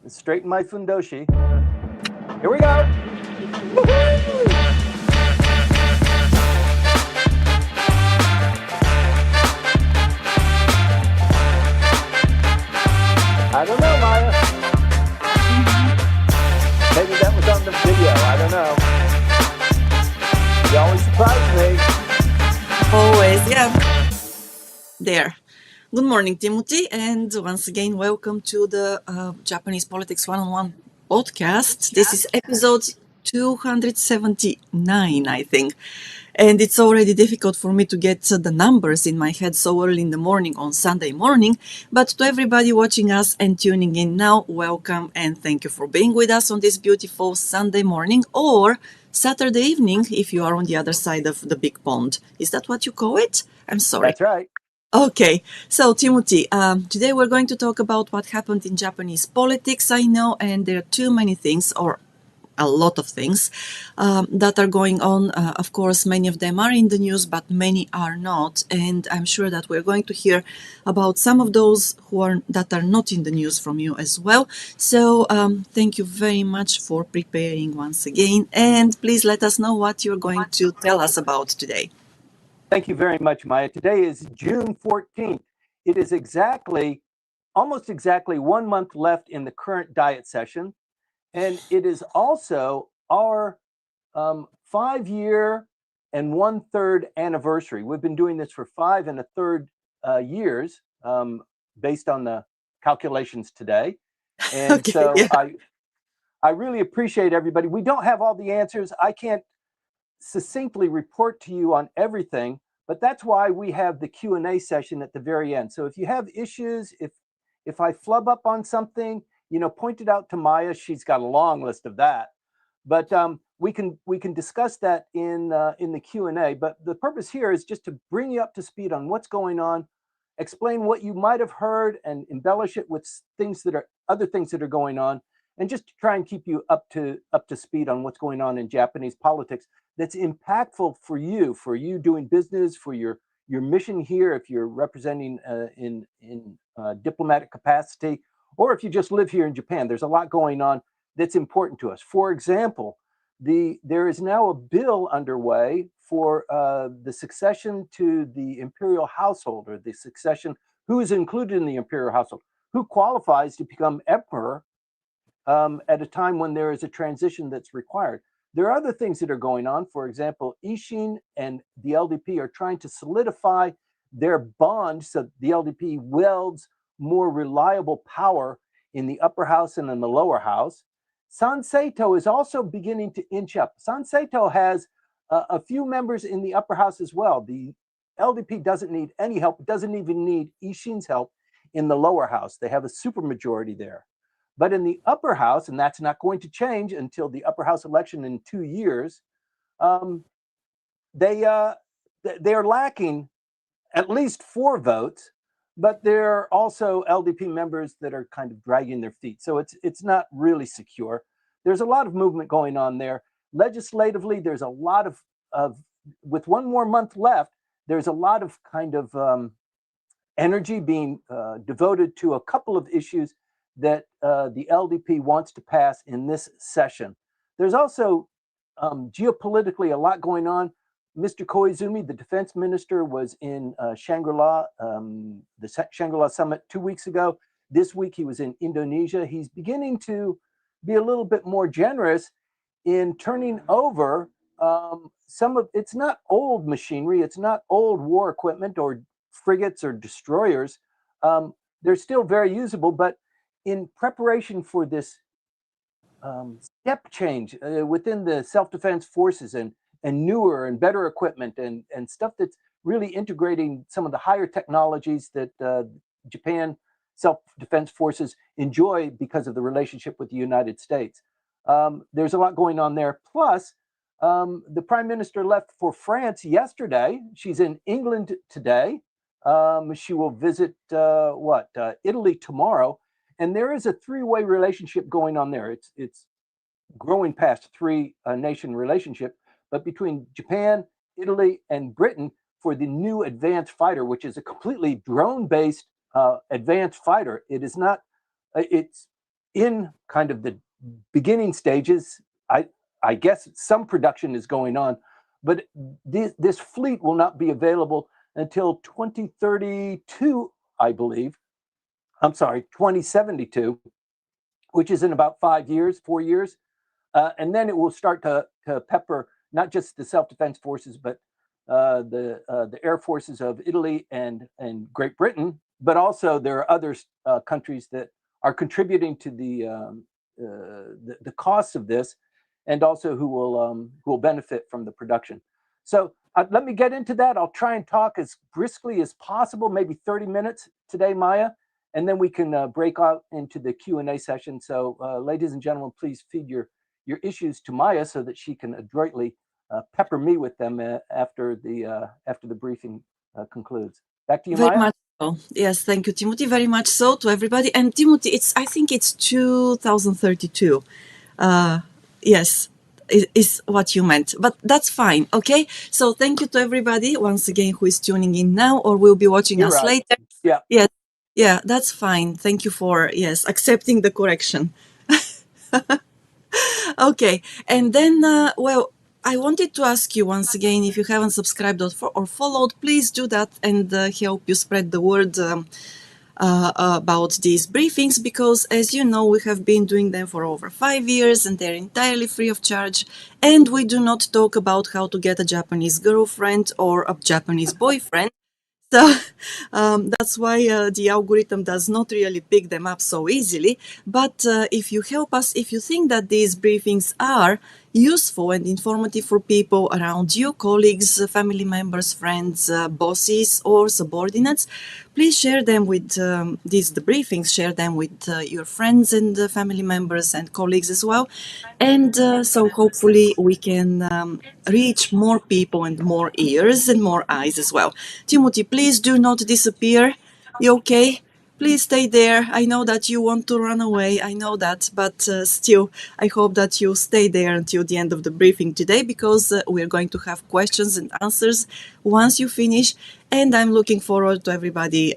straighten my fundoshi. Here we go. Woo-hoo! I don't know, Maya. Maybe that was on the video. I don't know. You always surprise me. Always, yeah. There. Good morning, Timothy, and once again, welcome to the Japanese Politics One-on-One podcast. This is episode 279, I think. And it's already difficult for me to get the numbers in my head so early in the morning on Sunday morning. But to everybody watching us and tuning in now, welcome and thank you for being with us on this beautiful Sunday morning or Saturday evening if you are on the other side of the big pond. Is that what you call it? I'm sorry. That's right. Okay, so Timothy, today we're going to talk about what happened in Japanese politics, I know, and there are too many things, or a lot of things, that are going on. Of course, many of them are in the news, but many are not, and I'm sure that we're going to hear about some of those that are not in the news from you as well. So thank you very much for preparing once again, and please let us know what you're going to tell us about today. Thank you very much, Maya. Today is June 14th. It is almost exactly 1 month left in the current diet session. And it is also our 5-year and 1/3 anniversary. We've been doing this for 5 1/3 years based on the calculations today. And Okay, so yeah. I really appreciate everybody. We don't have all the answers. I can't succinctly report to you on everything, but that's why we have the Q&A session at the very end. So if you have issues, if I flub up on something, point it out to Maya. She's got a long list of that, but we can discuss that in the Q&A. But the purpose here is just to bring you up to speed on what's going on, explain what you might have heard, and embellish it with other things that are going on, and just to try and keep you up to speed on what's going on in Japanese politics that's impactful for you doing business, for your mission here, if you're representing in diplomatic capacity, or if you just live here in Japan. There's a lot going on that's important to us. For example, there is now a bill underway for the succession to the imperial household, or the succession, who is included in the imperial household, who qualifies to become emperor at a time when there is a transition that's required. There are other things that are going on. For example, Ishin and the LDP are trying to solidify their bond so the LDP wields more reliable power in the upper house and in the lower house. Sanseito is also beginning to inch up. Sanseito has a few members in the upper house as well. The LDP doesn't need any help, doesn't even need Ishin's help in the lower house. They have a supermajority there. But in the upper house, and that's not going to change until the upper house election in 2 years, they are lacking at least 4 votes, but there are also LDP members that are kind of dragging their feet. So it's not really secure. There's a lot of movement going on there. Legislatively, there's a lot of with 1 more month left, there's a lot of kind of energy being devoted to a couple of issues that the LDP wants to pass in this session. There's also geopolitically a lot going on. Mr. Koizumi, the defense minister, was in Shangri-La, the Shangri-La summit 2 weeks ago. This week he was in Indonesia. He's beginning to be a little bit more generous in turning over it's not old machinery, it's not old war equipment or frigates or destroyers. They're still very usable, but in preparation for this step change within the self-defense forces and newer and better equipment and stuff that's really integrating some of the higher technologies that Japan self-defense forces enjoy because of the relationship with the United States. There's a lot going on there. Plus, the Prime Minister left for France yesterday. She's in England today. She will visit Italy tomorrow. And there is a 3-way relationship going on there. It's growing past 3-nation relationship, but between Japan, Italy, and Britain for the new advanced fighter, which is a completely drone-based advanced fighter. It is not. It's in kind of the beginning stages. I guess some production is going on, but this fleet will not be available until 2032, I believe. I'm sorry, 2072, which is in about 4 years. And then it will start to pepper not just the self-defense forces, but the air forces of Italy and Great Britain, but also there are other countries that are contributing to the costs of this, and also who will benefit from the production. So let me get into that. I'll try and talk as briskly as possible, maybe 30 minutes today, Maya, and then we can break out into the Q&A session. So ladies and gentlemen, please feed your issues to Maya so that she can adroitly pepper me with them after the briefing concludes. Back to you, Very Maya. much so. Yes, thank you, Timothy. Very much so to everybody. And Timothy, I think it's 2032. Yes, is what you meant, but that's fine. Okay. So thank you to everybody once again who is tuning in now or will be watching You're us right. later. Yeah. Yes. Yeah, that's fine. Thank you for, yes, accepting the correction. Okay. And then, well, I wanted to ask you once again, if you haven't subscribed or followed, please do that and help you spread the word about these briefings, because as you know, we have been doing them for over 5 years and they're entirely free of charge. And we do not talk about how to get a Japanese girlfriend or a Japanese boyfriend. So that's why the algorithm does not really pick them up so easily. But if you help us, if you think that these briefings are useful and informative for people around you, colleagues, family members, friends, bosses, or subordinates, please share them with the briefings, share them with your friends and family members and colleagues as well. And so hopefully we can reach more people and more ears and more eyes as well. Timothy, please do not disappear. You okay? Please stay there. I know that you want to run away. I know that. But still, I hope that you stay there until the end of the briefing today, because we're going to have questions and answers once you finish. And I'm looking forward to everybody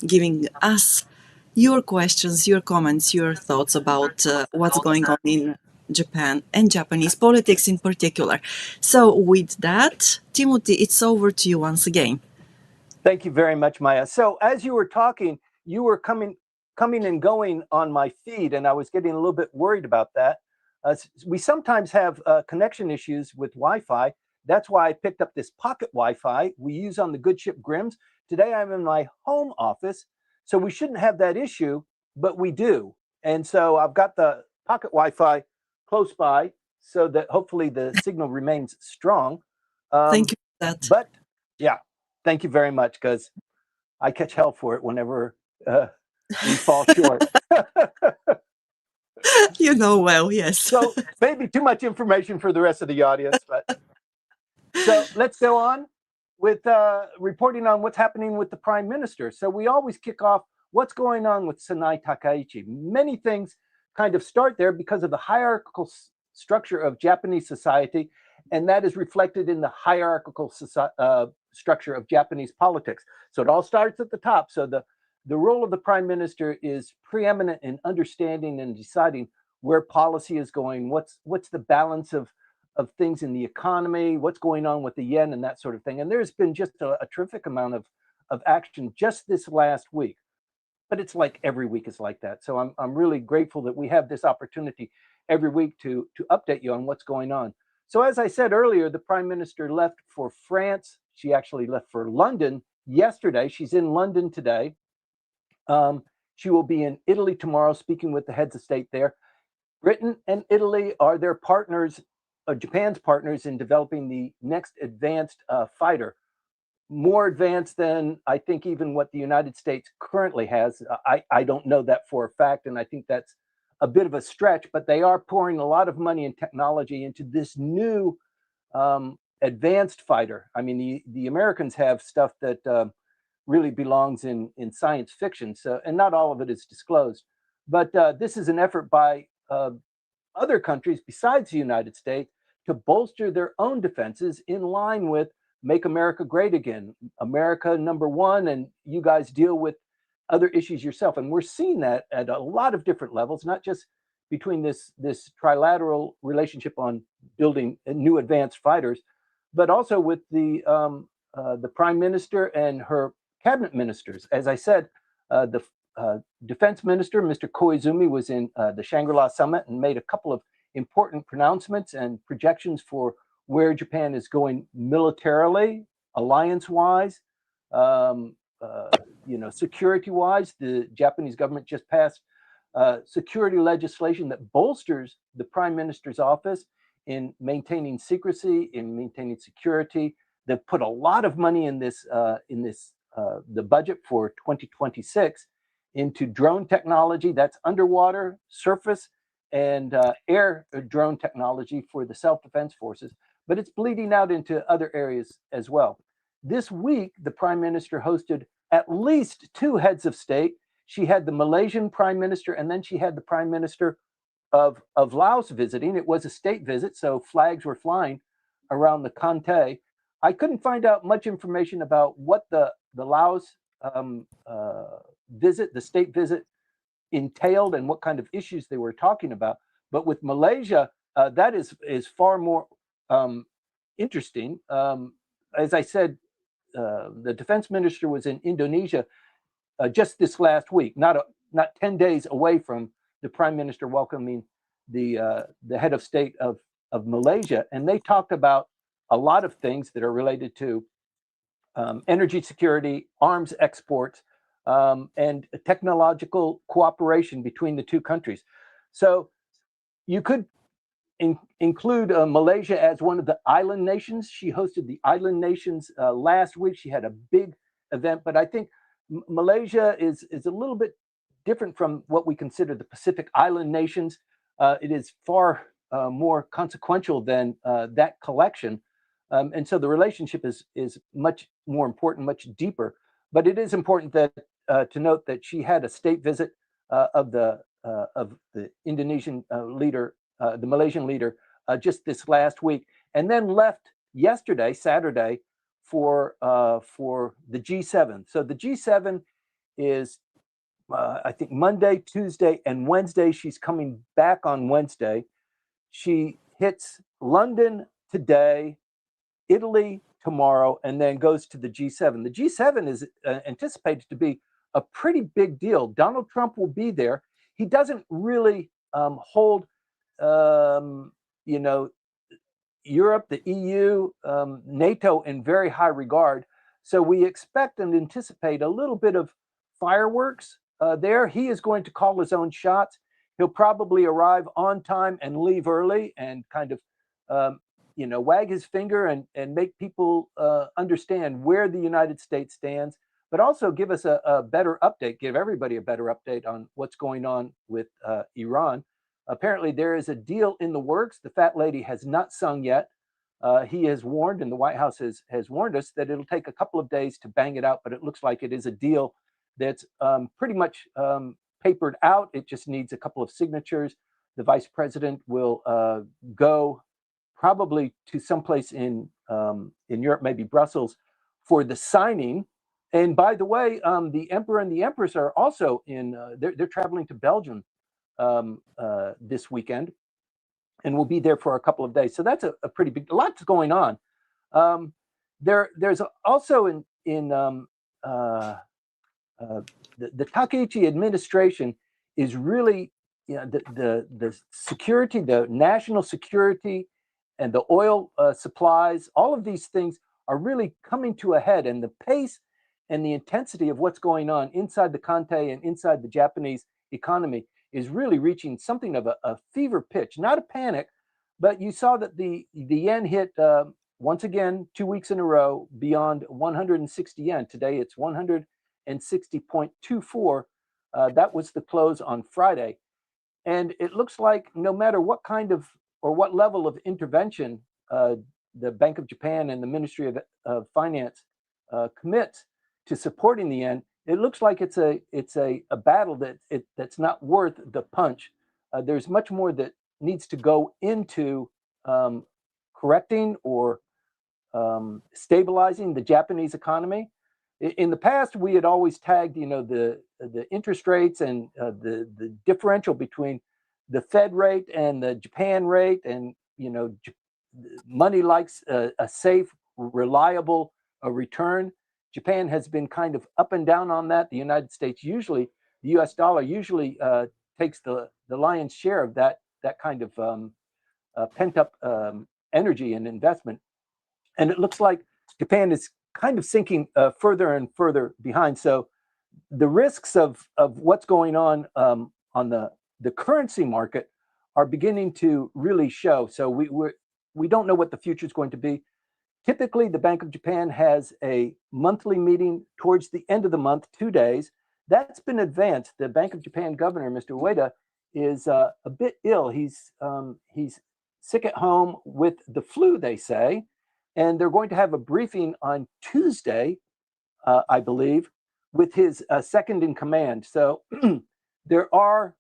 giving us your questions, your comments, your thoughts about what's going on in Japan and Japanese politics in particular. So with that, Timothy, it's over to you once again. Thank you very much, Maya. So as you were talking, you were coming and going on my feed, and I was getting a little bit worried about that. We sometimes have connection issues with Wi-Fi. That's why I picked up this pocket Wi-Fi we use on the good ship Grimm's. Today I'm in my home office, so we shouldn't have that issue, but we do. And so I've got the pocket Wi-Fi close by so that hopefully the signal remains strong. Thank you for that. But yeah, thank you very much, because I catch hell for it whenever we fall short. You know well, yes. So maybe too much information for the rest of the audience. But so let's go on with reporting on what's happening with the Prime Minister. So we always kick off what's going on with Sanai Takaichi. Many things kind of start there because of the hierarchical structure of Japanese society, and that is reflected in the hierarchical structure of Japanese politics. So it all starts at the top. So the role of the Prime Minister is preeminent in understanding and deciding where policy is going, what's the balance of things in the economy, what's going on with the yen and that sort of thing. And there's been just a terrific amount of action just this last week. But it's like every week is like that. So I'm really grateful that we have this opportunity every week to update you on what's going on. So as I said earlier, the Prime Minister left for France. She actually left for London yesterday. She's in London today. She will be in Italy tomorrow, speaking with the heads of state there. Britain and Italy are their partners, Japan's partners in developing the next advanced fighter, more advanced than I think even what the United States currently has. I don't know that for a fact, and I think that's a bit of a stretch, but they are pouring a lot of money and technology into this new advanced fighter. I mean, the Americans have stuff that really belongs in science fiction, so, and not all of it is disclosed. But this is an effort by other countries besides the United States to bolster their own defenses in line with Make America Great Again. America #1, and you guys deal with other issues yourself. And we're seeing that at a lot of different levels, not just between this trilateral relationship on building new advanced fighters, but also with the prime minister and her cabinet ministers. As I said, the defense minister, Mr. Koizumi, was in the Shangri-La summit and made a couple of important pronouncements and projections for where Japan is going militarily, alliance-wise, security-wise. The Japanese government just passed security legislation that bolsters the prime minister's office in maintaining secrecy, in maintaining security. They've put a lot of money in the budget for 2026 into drone technology. That's underwater, surface, and air drone technology for the self-defense forces. But it's bleeding out into other areas as well. This week, the prime minister hosted at least 2 heads of state. She had the Malaysian prime minister, and then she had the prime minister of Laos visiting. It was a state visit, so flags were flying around the Kante. I couldn't find out much information about what the Laos visit, the state visit, entailed and what kind of issues they were talking about. But with Malaysia, that is far more interesting. As I said, the defense minister was in Indonesia just this last week, not 10 days away from the prime minister welcoming the head of state of Malaysia, and they talked about a lot of things that are related to energy security, arms exports, and technological cooperation between the two countries. So you could include Malaysia as one of the island nations. She hosted the island nations last week. She had a big event, but I think Malaysia is a little bit different from what we consider the Pacific Island nations. It is far more consequential than that collection. And so the relationship is much more important, much deeper. But it is important that to note that she had a state visit of the Indonesian leader, the Malaysian leader, just this last week, and then left yesterday, Saturday, for the G7. So the G7 is, I think, Monday, Tuesday, and Wednesday. She's coming back on Wednesday. She hits London today, Italy tomorrow, and then goes to the G7. The G7 is anticipated to be a pretty big deal. Donald Trump will be there. He doesn't really hold, Europe, the EU, NATO in very high regard. So we expect and anticipate a little bit of fireworks there. He is going to call his own shots. He'll probably arrive on time and leave early and kind of, wag his finger and make people understand where the United States stands, but also give us a better update, give everybody a better update on what's going on with Iran. Apparently, there is a deal in the works. The fat lady has not sung yet. He has warned, and the White House has warned us that it'll take a couple of days to bang it out, but it looks like it is a deal that's pretty much papered out. It just needs a couple of signatures. The vice president will go probably to someplace in Europe, maybe Brussels, for the signing. And by the way, the emperor and the empress are also they're traveling to Belgium this weekend, and will be there for a couple of days. So that's a pretty big, lots going on. There's also the Takaichi administration is really, the security, the national security, and the oil supplies. All of these things are really coming to a head, and the pace and the intensity of what's going on inside the Kante and inside the Japanese economy is really reaching something of a fever pitch, not a panic, but you saw that the yen hit once again 2 weeks in a row beyond 160 yen. Today it's 160.24. That was the close on Friday. And it looks like no matter what kind of or what level of intervention the Bank of Japan and the Ministry of Finance commits to supporting the yen, it looks like it's a battle that's not worth the punch. There's much more that needs to go into correcting or stabilizing the Japanese economy. In the past, we had always tagged, you know, the interest rates and the differential between the Fed rate and the Japan rate, and you know, money likes a safe, reliable return. Japan has been kind of up and down on that. The United States usually, the U.S. dollar usually takes the lion's share of that kind of pent up energy and investment. And it looks like Japan is kind of sinking further and further behind. So the risks of what's going on the currency market are beginning to really show. So we don't know what the future is going to be. Typically, the Bank of Japan has a monthly meeting towards the end of the month, 2 days. That's been advanced. The Bank of Japan governor, Mr. Ueda, is a bit ill. He's sick at home with the flu, they say, and they're going to have a briefing on Tuesday, I believe, with his second in command. So there are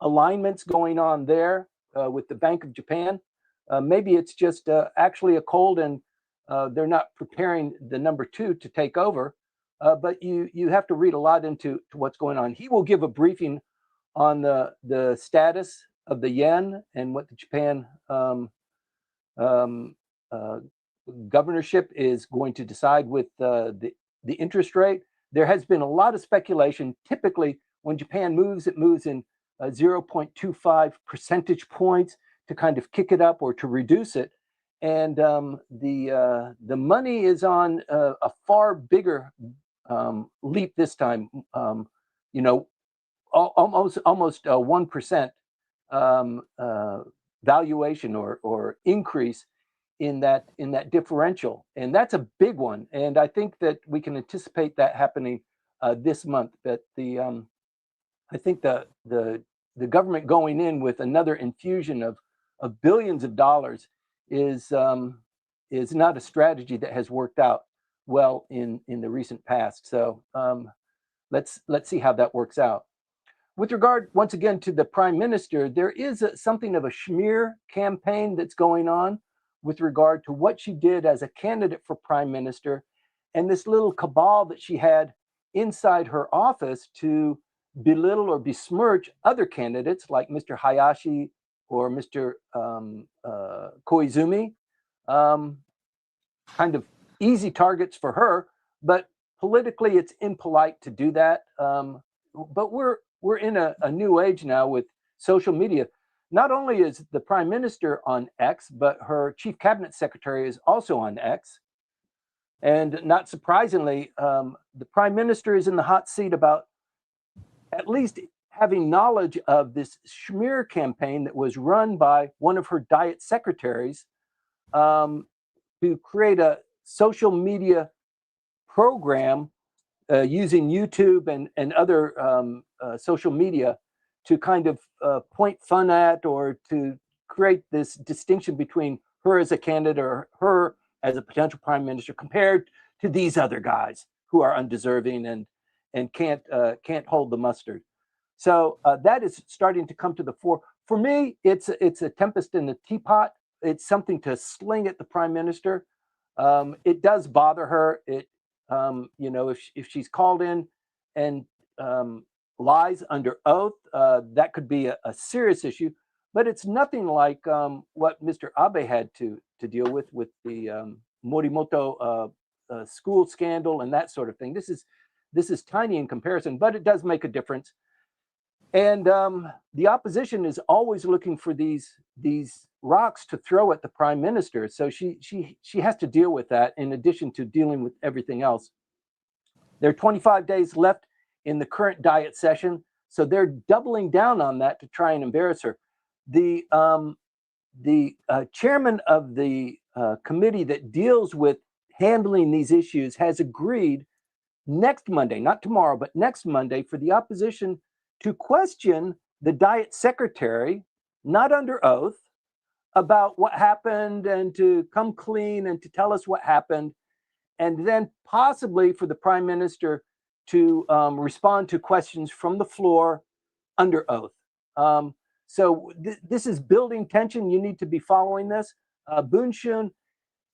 alignments going on there with the Bank of Japan. Maybe it's just actually a cold and they're not preparing the number two to take over. But you have to read a lot into what's going on. He will give a briefing on the status of the yen and what the Japan governorship is going to decide with the interest rate. There has been a lot of speculation. Typically, when Japan moves, it moves in 0.25 percentage points to kind of kick it up or to reduce it. And the money is on a far bigger leap this time. You know, almost 1% valuation or increase in that differential, and that's a big one. And I think that we can anticipate that happening this month. That I think the government going in with another infusion of billions of dollars is not a strategy that has worked out well in the recent past. So let's see how that works out. With regard, once again, to the prime minister, there is something of a smear campaign that's going on with regard to what she did as a candidate for prime minister, and this little cabal that she had inside her office to belittle or besmirch other candidates like Mr. Hayashi or Mr. Koizumi. Kind of easy targets for her, but politically it's impolite to do that. But we're in a new age now with social media. Not only is the prime minister on X, but her chief cabinet secretary is also on X. And not surprisingly, the prime minister is in the hot seat about at least having knowledge of this smear campaign that was run by one of her diet secretaries to create a social media program using YouTube and other social media to kind of point fun at or to create this distinction between her as a candidate or her as a potential prime minister compared to these other guys who are undeserving and can't hold the mustard. So that is starting to come to the fore. For me, it's a tempest in the teapot. It's something to sling at the prime minister. It does bother her. It you know, if she's called in and lies under oath, that could be a serious issue. But it's nothing like what Mr. Abe had to deal with the Morimoto school scandal and that sort of thing. This is tiny in comparison, but it does make a difference. And the opposition is always looking for these rocks to throw at the prime minister. So she has to deal with that in addition to dealing with everything else. There are 25 days left in the current diet session, so they're doubling down on that to try and embarrass her. The chairman of the committee that deals with handling these issues has agreed next Monday, not tomorrow, but next Monday, for the opposition to question the diet secretary, not under oath, about what happened and to come clean and to tell us what happened, and then possibly for the prime minister to respond to questions from the floor under oath. So this is building tension. You need to be following this. Bunshun,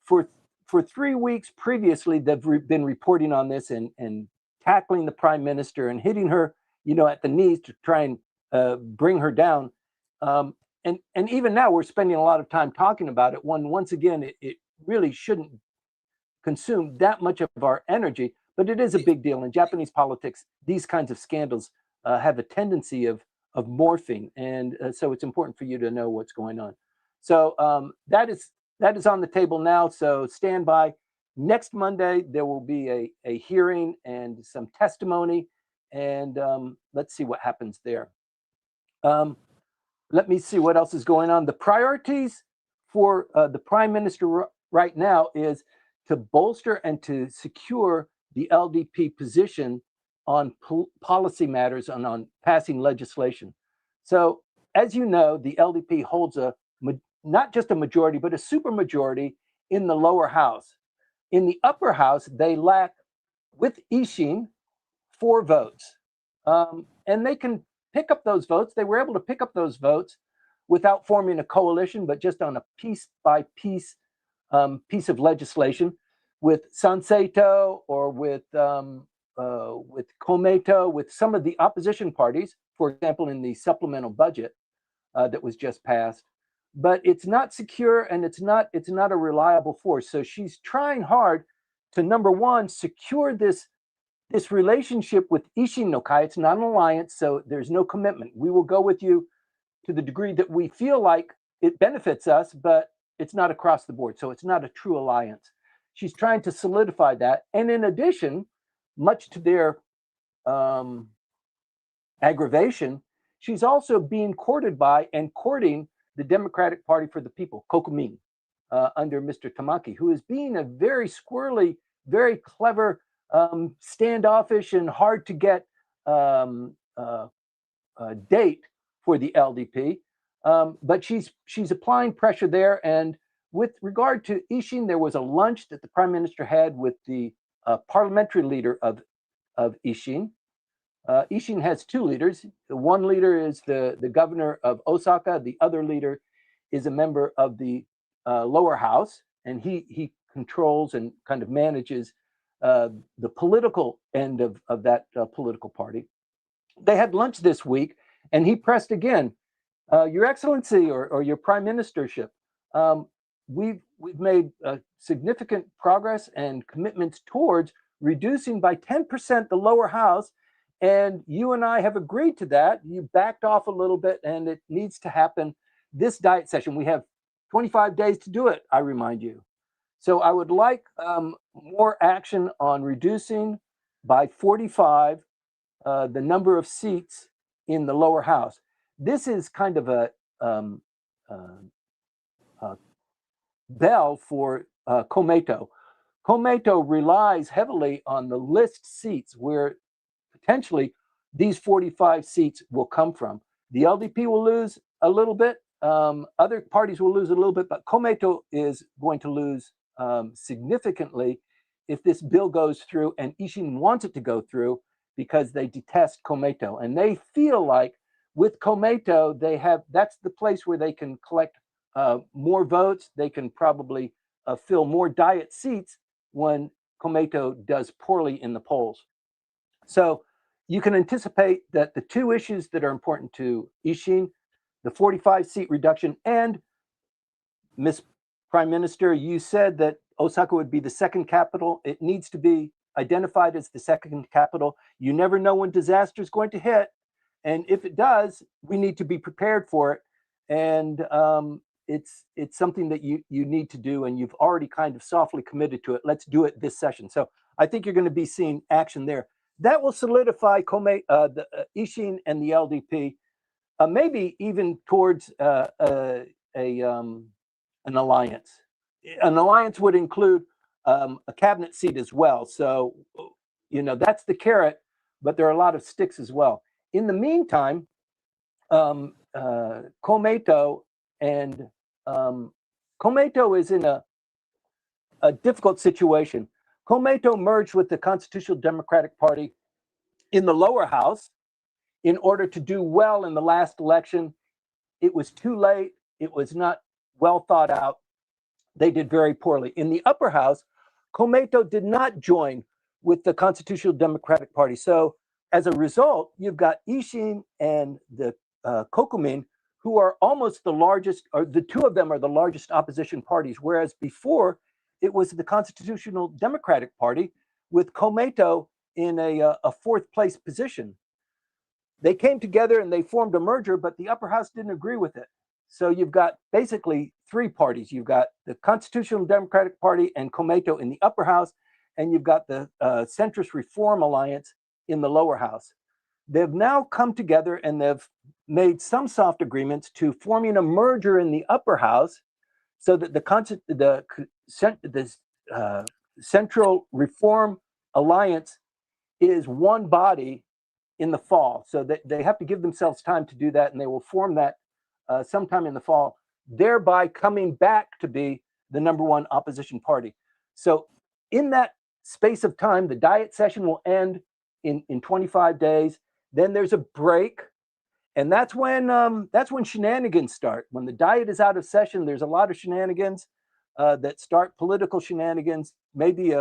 for for 3 weeks previously, they've been reporting on this and tackling the prime minister and hitting her, at the knees to try and bring her down. And even now, we're spending a lot of time talking about it. Once again, it really shouldn't consume that much of our energy, but it is a big deal in Japanese politics. These kinds of scandals have a tendency of morphing, and so it's important for you to know what's going on. So that is on the table now. So stand by. Next Monday there will be a hearing and some testimony, and let's see what happens there. Let me see what else is going on. The priorities for the prime minister right now is to bolster and to secure the LDP position on policy matters and on passing legislation. So, as you know, the LDP holds not just a majority, but a supermajority in the lower house. In the upper house, they lack, with Ishin, 4 votes. And they can pick up those votes. They were able to pick up those votes without forming a coalition, but just on a piece-by-piece piece of legislation with Sanseito or with Komeito, with some of the opposition parties, for example, in the supplemental budget that was just passed. But it's not secure, and it's not a reliable force. So she's trying hard to, number one, secure this relationship with Ishin no Kai. It's not an alliance, so there's no commitment. We will go with you to the degree that we feel like it benefits us, but it's not across the board. So it's not a true alliance. She's trying to solidify that. And in addition, much to their aggravation, she's also being courted by and courting the Democratic Party for the People, Kokumin, under Mr. Tamaki, who is being a very squirrely, very clever, standoffish and hard to get date for the LDP. But she's applying pressure there. And with regard to Ishin, there was a lunch that the prime minister had with the parliamentary leader of Ishin. Ishin has 2 leaders. The one leader is the governor of Osaka. The other leader is a member of the lower house, and he controls and kind of manages the political end of that political party. They had lunch this week, and he pressed again, Your Excellency or your Prime Ministership, we've made significant progress and commitments towards reducing by 10% the lower house, and you and I have agreed to that. You backed off a little bit, and it needs to happen this diet session. We have 25 days to do it, I remind you. So I would like more action on reducing by 45 the number of seats in the lower house. This is kind of a bell for Komeito. Komeito relies heavily on the list seats where potentially these 45 seats will come from. The LDP will lose a little bit. Other parties will lose a little bit, but Komeito is going to lose significantly if this bill goes through, and Ishin wants it to go through because they detest Komeito. And they feel like with Komeito, that's the place where they can collect more votes. They can probably fill more diet seats when Komeito does poorly in the polls. So you can anticipate that the 2 issues that are important to Ishin, the 45 seat reduction, and Ms. Prime Minister, you said that Osaka would be the second capital. It needs to be identified as the second capital. You never know when disaster is going to hit. And if it does, we need to be prepared for it. And it's something that you need to do, and you've already kind of softly committed to it. Let's do it this session. So I think you're going to be seeing action there. That will solidify the Ishin and the LDP, maybe even towards an alliance. An alliance would include a cabinet seat as well. So, that's the carrot, but there are a lot of sticks as well. In the meantime, Komeito is in a difficult situation. Komeito merged with the Constitutional Democratic Party in the lower house in order to do well in the last election. It was too late. It was not well thought out. they did very poorly. In the upper house, Komeito did not join with the Constitutional Democratic Party. So as a result, you've got Ishin and the Kokumin, who are almost the largest, or the two of them are the largest opposition parties, whereas before it was the Constitutional Democratic Party with Komeito in a fourth place position. They came together and they formed a merger, but the upper house didn't agree with it. So you've got basically three parties. You've got the Constitutional Democratic Party and Komeito in the upper house, and you've got the Centrist Reform Alliance in the lower house. They've now come together and they've made some soft agreements to forming a merger in the upper house so that the Central Reform Alliance is one body in the fall. So they have to give themselves time to do that, and they will form that sometime in the fall, thereby coming back to be the number one opposition party. So in that space of time, the diet session will end in 25 days. Then there's a break, and that's when shenanigans start. When the diet is out of session, there's a lot of shenanigans that start, political shenanigans, maybe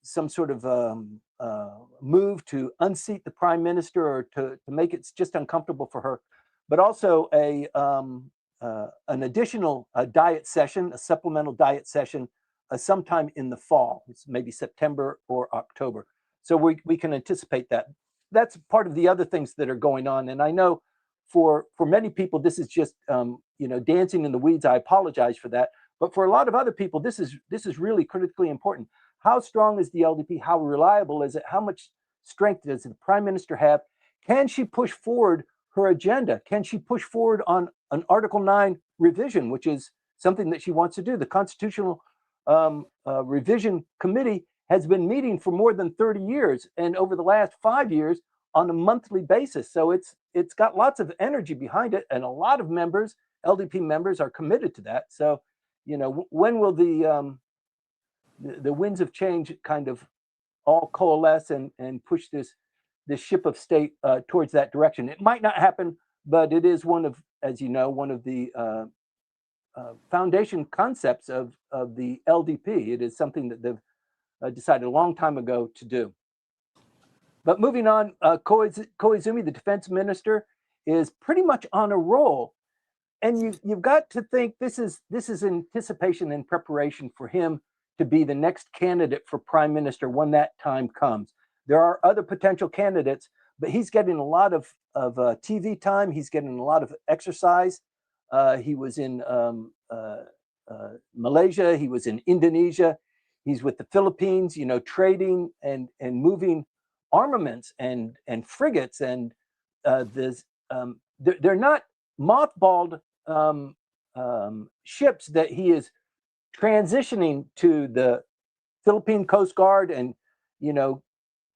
some sort of move to unseat the prime minister or to make it just uncomfortable for her, but also an additional diet session, a supplemental diet session, sometime in the fall. It's maybe September or October. So we can anticipate that. That's part of the other things that are going on. And I know for many people, this is just dancing in the weeds. I apologize for that. But for a lot of other people, this is really critically important. How strong is the LDP? How reliable is it? How much strength does the prime minister have? Can she push forward her agenda? Can she push forward on an Article 9 revision, which is something that she wants to do? The Constitutional Revision Committee has been meeting for more than 30 years, and over the last 5 years on a monthly basis. So it's got lots of energy behind it, and a lot of members, LDP members, are committed to that. So, when will the winds of change kind of all coalesce and push this ship of state towards that direction? It might not happen, but it is one of, as you know, one of the foundation concepts of the LDP. It is something that they've decided a long time ago to do. But moving on, Koizumi, the defense minister, is pretty much on a roll. And you've got to think this is anticipation and preparation for him to be the next candidate for prime minister when that time comes. There are other potential candidates, but he's getting a lot of TV time. He's getting a lot of exercise. He was in Malaysia. He was in Indonesia. He's with the Philippines, trading and moving armaments and frigates. And they're not mothballed ships that he is transitioning to the Philippine Coast Guard and,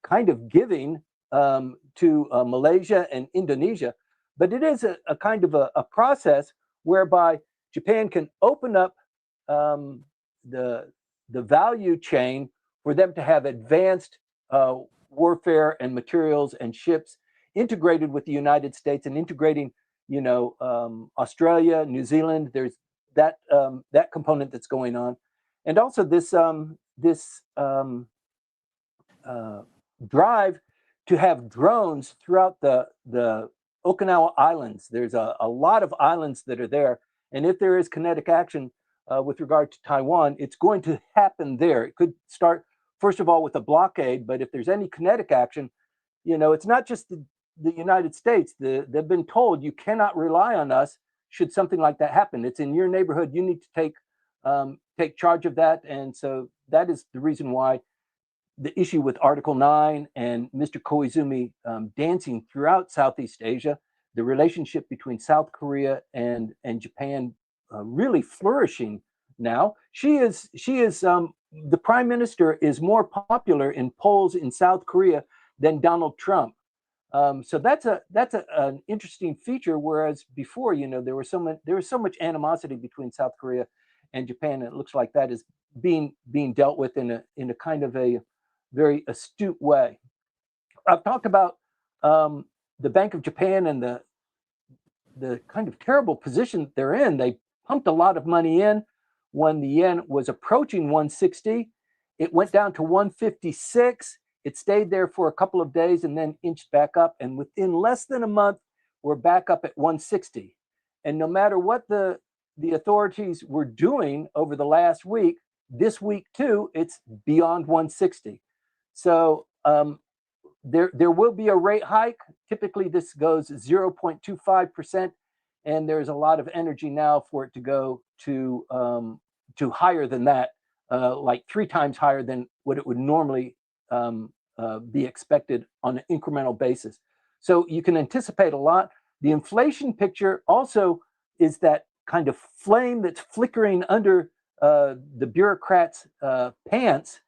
kind of giving to Malaysia and Indonesia. But it is a kind of a process whereby Japan can open up the value chain for them to have advanced warfare and materials and ships integrated with the United States and integrating, Australia, New Zealand. There's that component that's going on, and also this drive to have drones throughout the Okinawa Islands. There's a lot of islands that are there, and if there is kinetic action with regard to Taiwan, it's going to happen there. It could start first of all with a blockade, but if there's any kinetic action, it's not just the United States. They've been told you cannot rely on us should something like that happen. It's in your neighborhood. You need to take charge of that. And so that is the reason why the issue with Article 9 and Mr. Koizumi dancing throughout Southeast Asia, the relationship between South Korea and Japan really flourishing now. The prime minister is more popular in polls in South Korea than Donald Trump. So that's an interesting feature. Whereas before, there was so much animosity between South Korea and Japan, and it looks like that is being dealt with in a kind of a very astute way. I've talked about the Bank of Japan and the kind of terrible position that they're in. They pumped a lot of money in. when the yen was approaching 160. It went down to 156. It stayed there for a couple of days and then inched back up. And within less than a month, we're back up at 160. And no matter what the authorities were doing over the last week, this week too, it's beyond 160. So there will be a rate hike. Typically, this goes 0.25%, and there's a lot of energy now for it to go to higher than that, like 3 times higher than what it would normally be expected on an incremental basis. So you can anticipate a lot. The inflation picture also is that kind of flame that's flickering under the bureaucrats' pants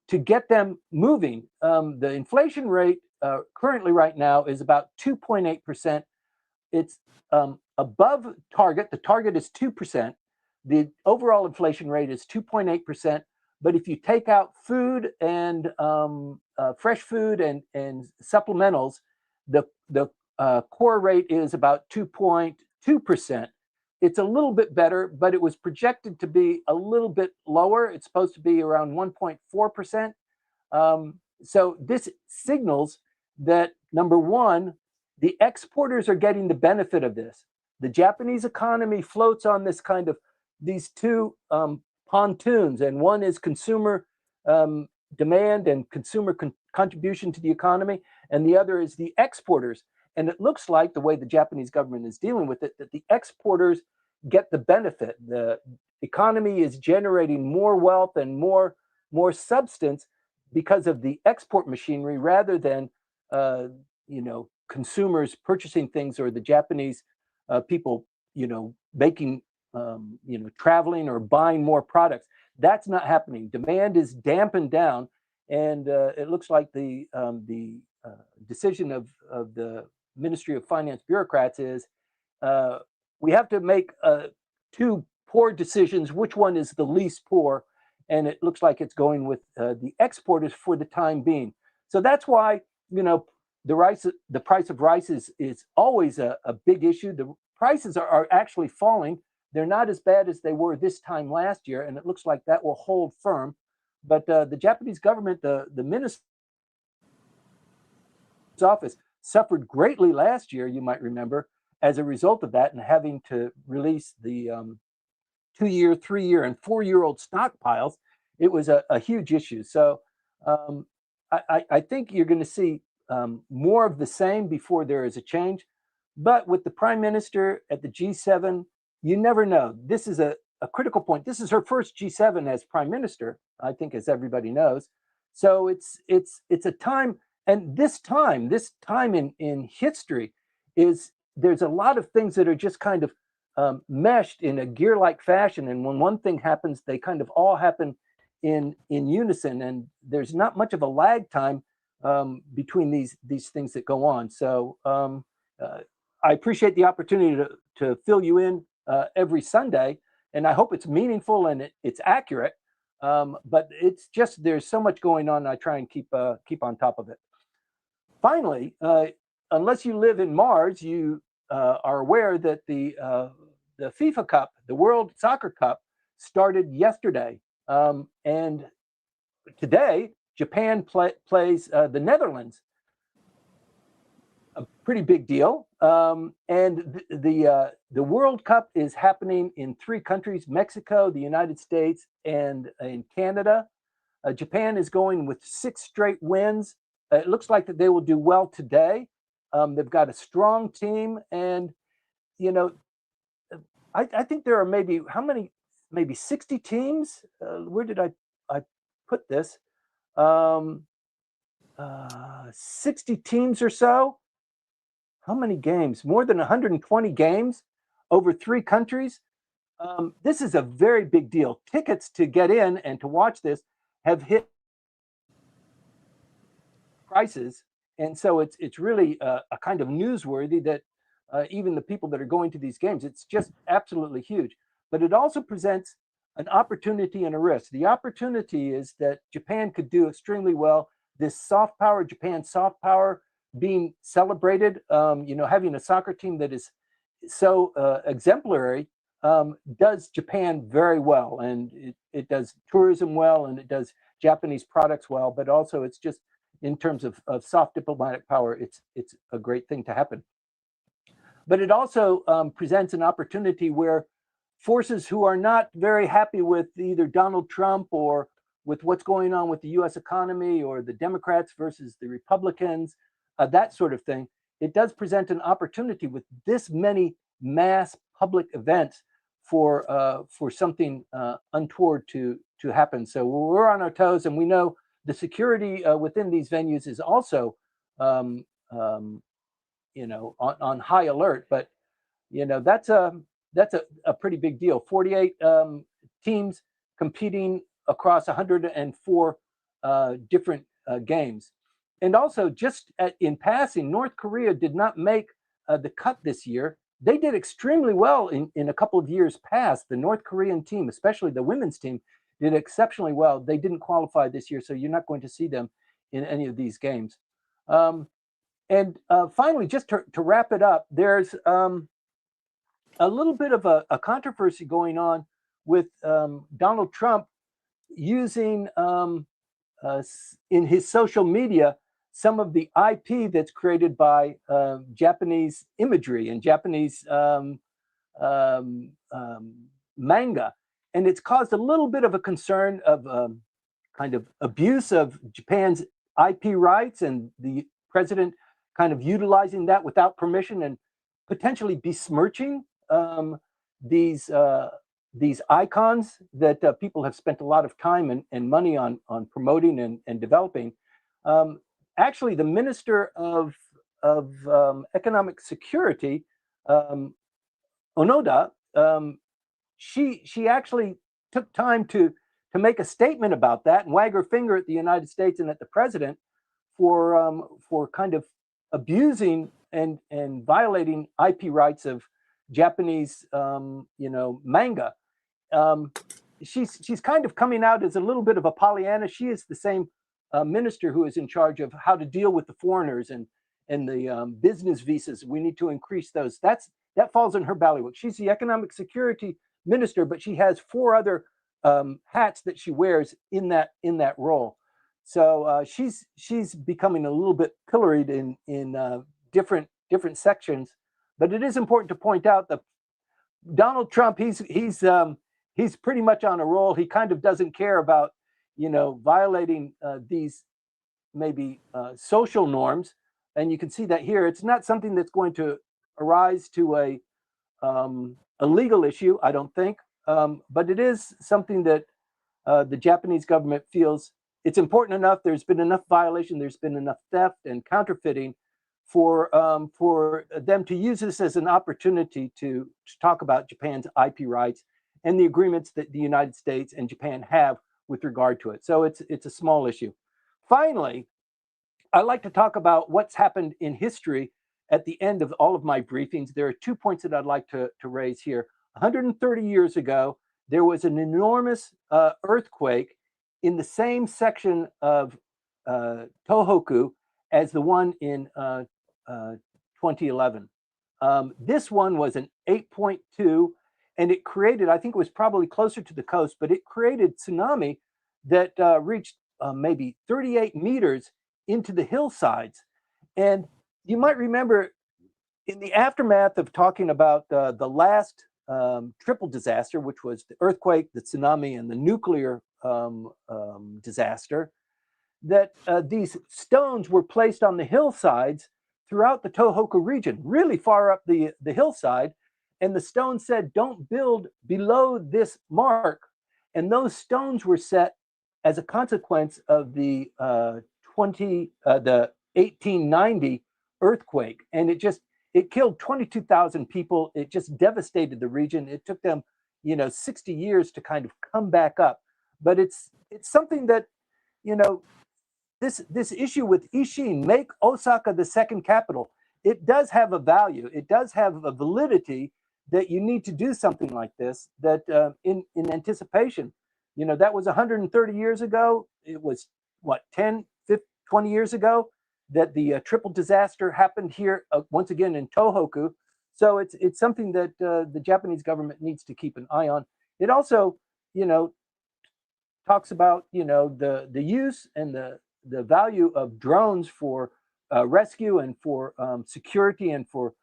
to get them moving. The inflation rate currently right now is about 2.8%. It's above target. The target is 2%. The overall inflation rate is 2.8%. But if you take out food and fresh food and supplementals, the core rate is about 2.2%. It's a little bit better, but it was projected to be a little bit lower. It's supposed to be around 1.4%. So this signals that, number one, the exporters are getting the benefit of this. The Japanese economy floats on this kind of these two pontoons, and one is consumer demand and consumer contribution to the economy, and the other is the exporters. And it looks like the way the Japanese government is dealing with it, that the exporters get the benefit. The economy is generating more wealth and more substance because of the export machinery rather than consumers purchasing things, or the Japanese people making traveling or buying more products. That's not happening. Demand is dampened down, and it looks like the decision of the Ministry of Finance bureaucrats is we have to make 2 poor decisions. Which one is the least poor? And it looks like it's going with the exporters for the time being. So that's why the price of rice is always a big issue. The prices are actually falling. They're not as bad as they were this time last year, and it looks like that will hold firm. But the Japanese government, the minister's office, suffered greatly last year, you might remember, as a result of that, and having to release the 2-year, 3-year, and 4-year-old stockpiles. It was a huge issue. So I think you're going to see more of the same before there is a change. But with the prime minister at the G7, you never know. This is a critical point. This is her first G7 as prime minister, I think, as everybody knows. So it's a time, and this time in history is, there's a lot of things that are just kind of meshed in a gear-like fashion. And when one thing happens, they kind of all happen in unison, and there's not much of a lag time between these things that go on. So I appreciate the opportunity to fill you in every Sunday, and I hope it's meaningful and it's accurate. But it's just, there's so much going on, I try and keep on top of it. Finally, unless you live in Mars, you are aware that the FIFA Cup, the World Soccer Cup, started yesterday. And today, Japan plays the Netherlands. A pretty big deal. And the World Cup is happening in 3 countries: Mexico, the United States, and in Canada. Japan is going with 6 straight wins. It looks like that they will do well today. They've got a strong team, and I think there are maybe 60 teams. Where did I put this? 60 teams or so. How many games? More than 120 games over 3 countries. This is a very big deal. Tickets to get in and to watch this have hit prices, and so it's really a kind of newsworthy that even the people that are going to these games, it's just absolutely huge. But it also presents an opportunity and a risk. The opportunity is that Japan could do extremely well. This soft power, Japan soft power, being celebrated, having a soccer team that is so exemplary does Japan very well, and it does tourism well, and it does Japanese products well, but also it's just in terms of soft diplomatic power, it's a great thing to happen. But it also presents an opportunity where forces who are not very happy with either Donald Trump or with what's going on with the US economy or the Democrats versus the Republicans, that sort of thing, it does present an opportunity with this many mass public events for something untoward to happen. So we're on our toes, and we know the security within these venues is also um, um, on high alert. But that's a pretty big deal. 48 teams competing across 104 different games. And also, just in passing, North Korea did not make the cut this year. They did extremely well in a couple of years past. The North Korean team, especially the women's team, did exceptionally well. They didn't qualify this year, so you're not going to see them in any of these games. And finally, just to wrap it up, there's a little bit of a controversy going on with Donald Trump using in his social media some of the IP that's created by Japanese imagery and Japanese manga. And it's caused a little bit of a concern of kind of abuse of Japan's IP rights, and the president kind of utilizing that without permission and potentially besmirching these icons that people have spent a lot of time and money on promoting and developing. Actually, the Minister of Economic Security, Onoda, she actually took time to make a statement about that and wag her finger at the United States and at the president for kind of abusing and violating IP rights of Japanese manga. She's kind of coming out as a little bit of a Pollyanna. She is the same minister who is in charge of how to deal with the foreigners and the business visas. We need to increase those. That falls in her bailiwick. She's the economic security minister, but she has 4 other hats that she wears in that role. So she's becoming a little bit pilloried in different sections. But it is important to point out that Donald Trump, he's pretty much on a roll. He kind of doesn't care about violating these maybe social norms, and you can see that here. It's not something that's going to arise to a legal issue, I don't think, but it is something that the Japanese government feels it's important enough. There's been enough violation. There's been enough theft and counterfeiting for them to use this as an opportunity to talk about Japan's IP rights and the agreements that the United States and Japan have with regard to it. So it's a small issue. Finally, I like to talk about what's happened in history at the end of all of my briefings. There are 2 points that I'd like to raise here. 130 years ago, there was an enormous earthquake in the same section of Tohoku as the one in 2011. This one was an 8.2, and it created, I think it was probably closer to the coast, but it created tsunami that reached maybe 38 meters into the hillsides. And you might remember in the aftermath of talking about the last triple disaster, which was the earthquake, the tsunami, and the nuclear disaster, that these stones were placed on the hillsides throughout the Tohoku region, really far up the hillside. And the stone said, don't build below this mark. And those stones were set as a consequence of the 1890 earthquake. And it killed 22,000 people. It just devastated the region. It took them, 60 years to kind of come back up. But it's something that, this issue with Ishin, make Osaka the second capital, it does have a value. It does have a validity that you need to do something like this, that in anticipation. That was 130 years ago. It was, 10, 15, 20 years ago that the triple disaster happened here once again in Tohoku. So it's something that the Japanese government needs to keep an eye on. It also, talks about the use and the value of drones for rescue and for security and for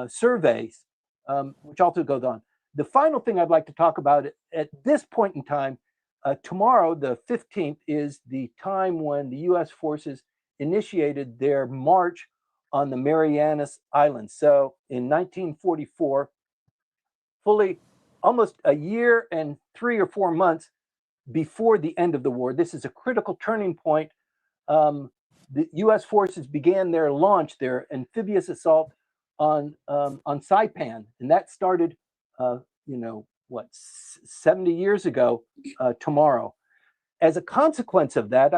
surveys, which also goes on. The final thing I'd like to talk about at this point in time, tomorrow, the 15th, is the time when the U.S. forces initiated their march on the Marianas Islands. So in 1944, fully almost a year and 3 or 4 months before the end of the war. This is a critical turning point. The U.S. forces began their launch, their amphibious assault on Saipan, and that started, 70 years ago tomorrow. As a consequence of that,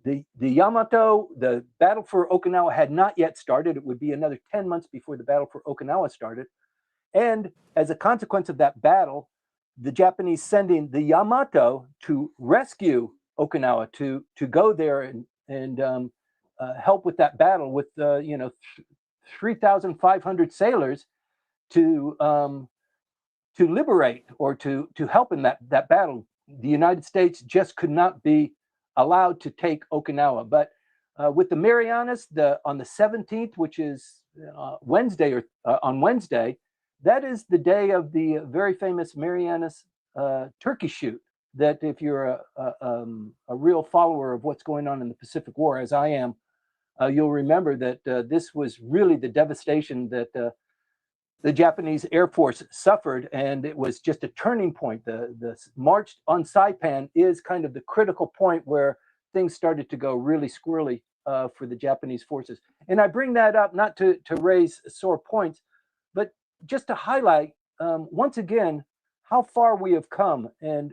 the Yamato, the battle for Okinawa had not yet started. It would be another 10 months before the battle for Okinawa started. And as a consequence of that battle, the Japanese sending the Yamato to rescue Okinawa, to go there and help with that battle with 3,500 sailors to liberate or to help in that battle. The United States just could not be allowed to take Okinawa. But with the Marianas, on the 17th, which is Wednesday, or on Wednesday, that is the day of the very famous Marianas turkey shoot. That if you're a real follower of what's going on in the Pacific War, as I am, you'll remember that this was really the devastation that the Japanese Air Force suffered, and it was just a turning point. The march on Saipan is kind of the critical point where things started to go really squirrely for the Japanese forces. And I bring that up not to raise sore points, but just to highlight once again how far we have come and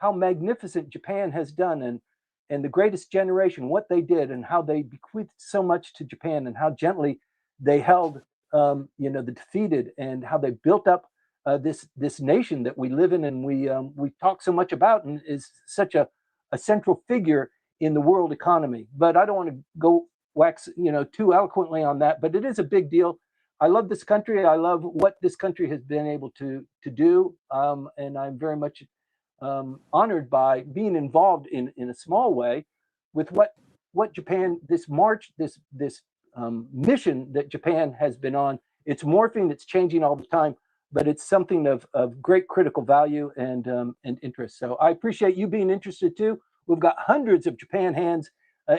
how magnificent Japan has done, and the greatest generation, what they did and how they bequeathed so much to Japan, and how gently they held the defeated, and how they built up this nation that we live in, and we talk so much about, and is such a central figure in the world economy. But I don't want to go wax too eloquently on that, but it is a big deal. I love this country. I love what this country has been able to do, and I'm very much honored by being involved in a small way with what Japan, this march, this mission that Japan has been on. It's morphing, it's changing all the time, but it's something of great critical value and interest. So I appreciate you being interested too. We've got hundreds of Japan hands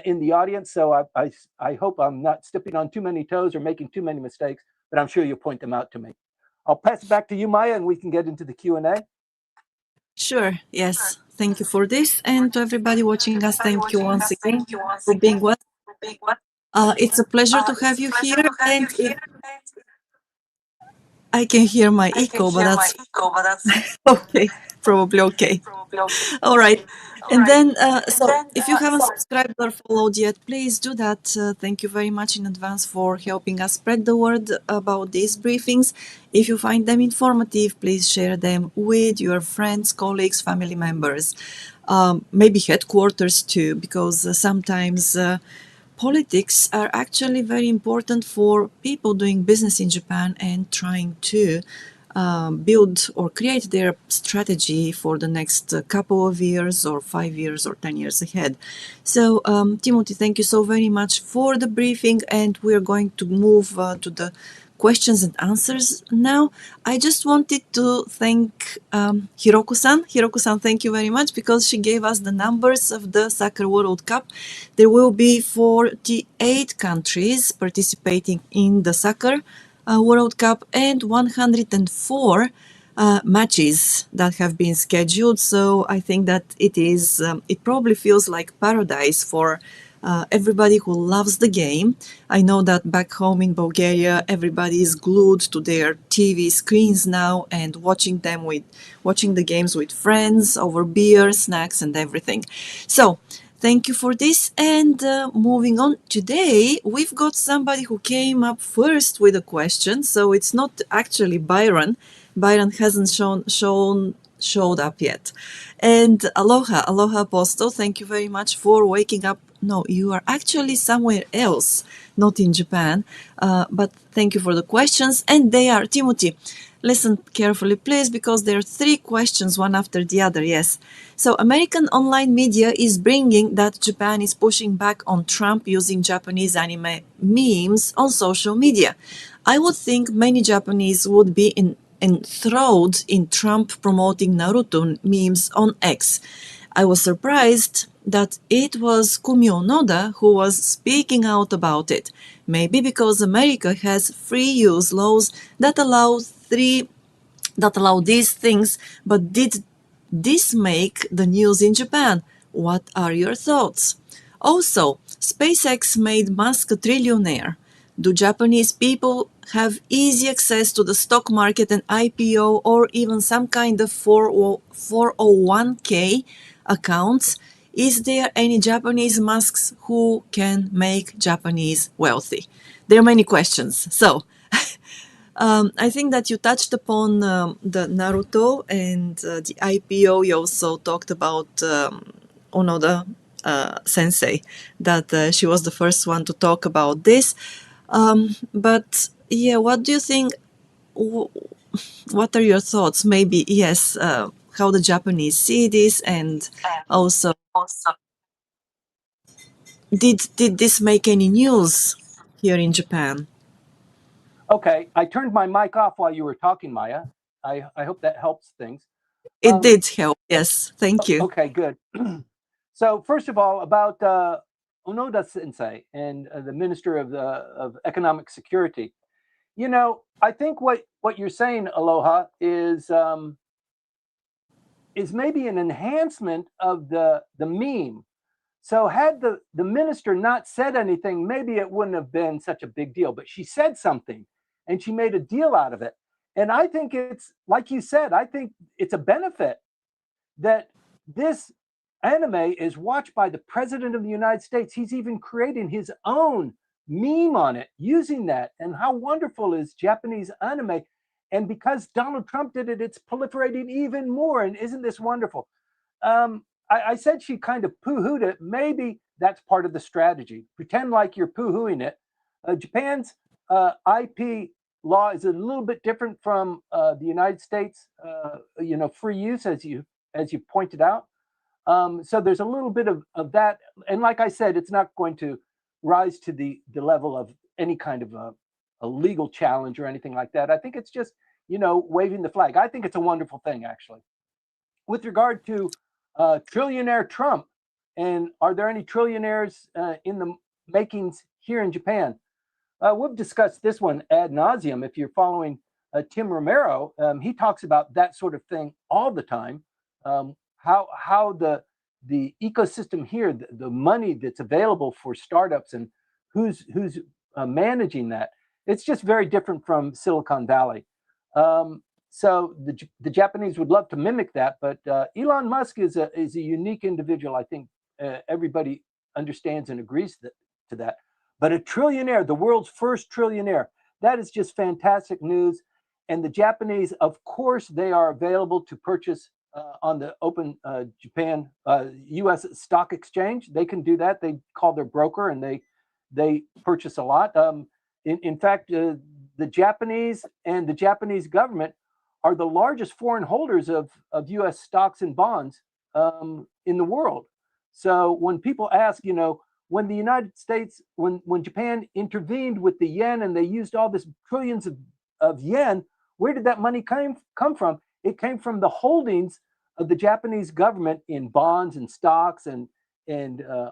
in the audience, so I hope I'm not stepping on too many toes or making too many mistakes, but I'm sure you'll point them out to me. I'll pass it back to you, Maya, and we can get into the Q&A. Sure, yes. Thank you for this. And to everybody watching us, thank you once again for being with us. It's a pleasure to have you here. And I can hear my echo, but that's okay, probably okay. All right. And then, so if you haven't subscribed or followed yet, please do that. Thank you very much in advance for helping us spread the word about these briefings. If you find them informative, please share them with your friends, colleagues, family members, maybe headquarters too, because sometimes politics are actually very important for people doing business in Japan and trying to build or create their strategy for the next couple of years or 5 years or 10 years ahead. So, Timothy, thank you so very much for the briefing, and we're going to move to the questions and answers now. I just wanted to thank Hiroko-san. Hiroko-san, thank you very much, because she gave us the numbers of the Soccer World Cup. There will be 48 countries participating in the Soccer World Cup and 104 matches that have been scheduled. So I think that it probably feels like paradise for everybody who loves the game. I know that back home in Bulgaria, everybody is glued to their TV screens now and watching the games with friends over beer, snacks, and everything. So thank you for this. And moving on, today we've got somebody who came up first with a question. So it's not actually Byron. Byron hasn't showed up yet. And aloha Apostle, thank you very much for waking up no, you are actually somewhere else, not in Japan. But thank you for the questions. And they are, Timothy, listen carefully, please, because there are three questions, one after the other. Yes. So American online media is bringing that Japan is pushing back on Trump using Japanese anime memes on social media. I would think many Japanese would be enthralled in Trump promoting Naruto memes on X. I was surprised that it was Kumio Noda who was speaking out about it. Maybe because America has free use laws that allow these things, but did this make the news in Japan? What are your thoughts? Also, SpaceX made Musk a trillionaire. Do Japanese people have easy access to the stock market and IPO or even some kind of 401k accounts? Is there any Japanese Musks who can make Japanese wealthy? There are many questions. So, I think that you touched upon the Naruto and the IPO. You also talked about Onoda sensei, that she was the first one to talk about this. But yeah, what do you think? What are your thoughts? Maybe, yes, how the Japanese see this, and also, did this make any news here in Japan? Okay, I turned my mic off while you were talking, Maya. I hope that helps things. It did help. Yes, thank you. Okay, good. So first of all, about Onoda Sensei and the Minister of Economic Security. You know, I think what you're saying, Aloha, is maybe an enhancement of the meme. So had the minister not said anything, maybe it wouldn't have been such a big deal. But she said something, and she made a deal out of it. And I think it's like you said. I think it's a benefit that this anime is watched by the president of the United States. He's even creating his own meme on it using that. And how wonderful is Japanese anime? And because Donald Trump did it, it's proliferating even more. And isn't this wonderful? I said she kind of poo-hooed it. Maybe that's part of the strategy. Pretend like you're poo-hooing it. Japan's IP law is a little bit different from the United States. Free use, as you pointed out. So there's a little bit of that. And like I said, it's not going to rise to the level of any kind of a legal challenge or anything like that. I think it's just, waving the flag. I think it's a wonderful thing, actually. With regard to trillionaire Trump, and are there any trillionaires in the makings here in Japan? We've discussed this one ad nauseum. If you're following Tim Romero, he talks about that sort of thing all the time. How the ecosystem here, the money that's available for startups, and who's managing that. It's just very different from Silicon Valley. So the Japanese would love to mimic that, but Elon Musk is a unique individual. I think everybody understands and agrees to that. But a trillionaire, the world's first trillionaire, that is just fantastic news. And the Japanese, of course, they are available to purchase on the open Japan U.S. stock exchange. They can do that. They call their broker and they purchase a lot. In fact, the Japanese and the Japanese government are the largest foreign holders of U.S. stocks and bonds in the world. So when people ask, when the United States, when Japan intervened with the yen and they used all this trillions of yen, where did that money come from? It came from the holdings of the Japanese government in bonds and stocks and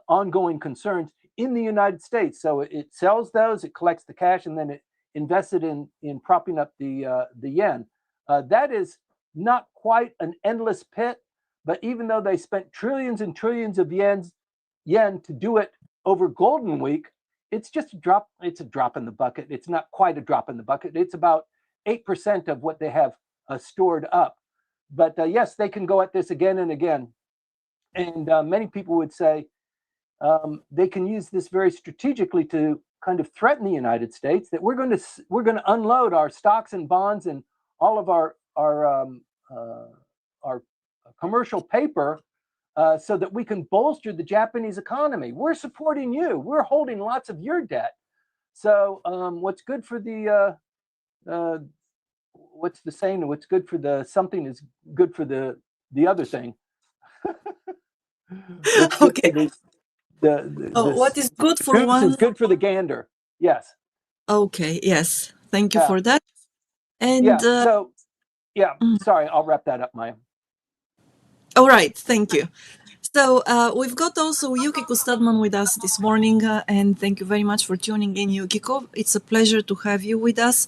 ongoing concerns in the United States. So it sells those, it collects the cash, and then it invests it in propping up the yen. That is not quite an endless pit, but even though they spent trillions and trillions of yen to do it over Golden Week, it's just a drop. It's a drop in the bucket. It's not quite a drop in the bucket. It's about 8% of what they have stored up. But yes, they can go at this again and again. And many people would say they can use this very strategically to kind of threaten the United States that we're going to unload our stocks and bonds and all of our commercial paper so that we can bolster the Japanese economy. We're supporting you. We're holding lots of your debt. So what's good for the what's the saying? What's good for the something is good for the other thing. What's good for Okay. What is good the for goose is one? good for the gander. Yes. Okay, yes. Thank you Yeah. for that. And Yeah. So yeah. mm, Sorry, I'll wrap that up, Maya. all right, thank you. So we've got also Yukiko Studman with us this morning, and thank you very much for tuning in, Yukiko. It's a pleasure to have you with us.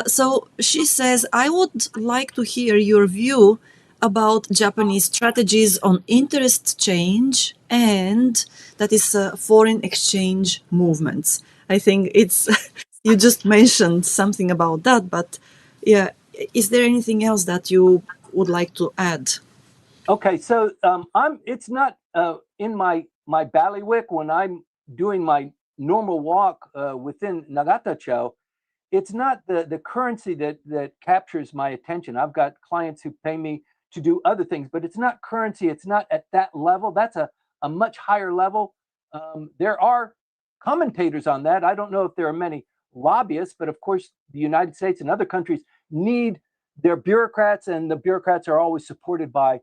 So she says, I would like to hear your view about Japanese strategies on interest change and that is foreign exchange movements. I think it's you just mentioned something about that, but yeah, is there anything else that you would like to add? Okay, so it's not in my ballywick when I'm doing my normal walk within Nagatacho. It's not the currency that captures my attention. I've got clients who pay me to do other things, but it's not currency. It's not at that level. That's a much higher level. There are commentators on that. I don't know if there are many lobbyists, but of course, the United States and other countries need their bureaucrats, and the bureaucrats are always supported by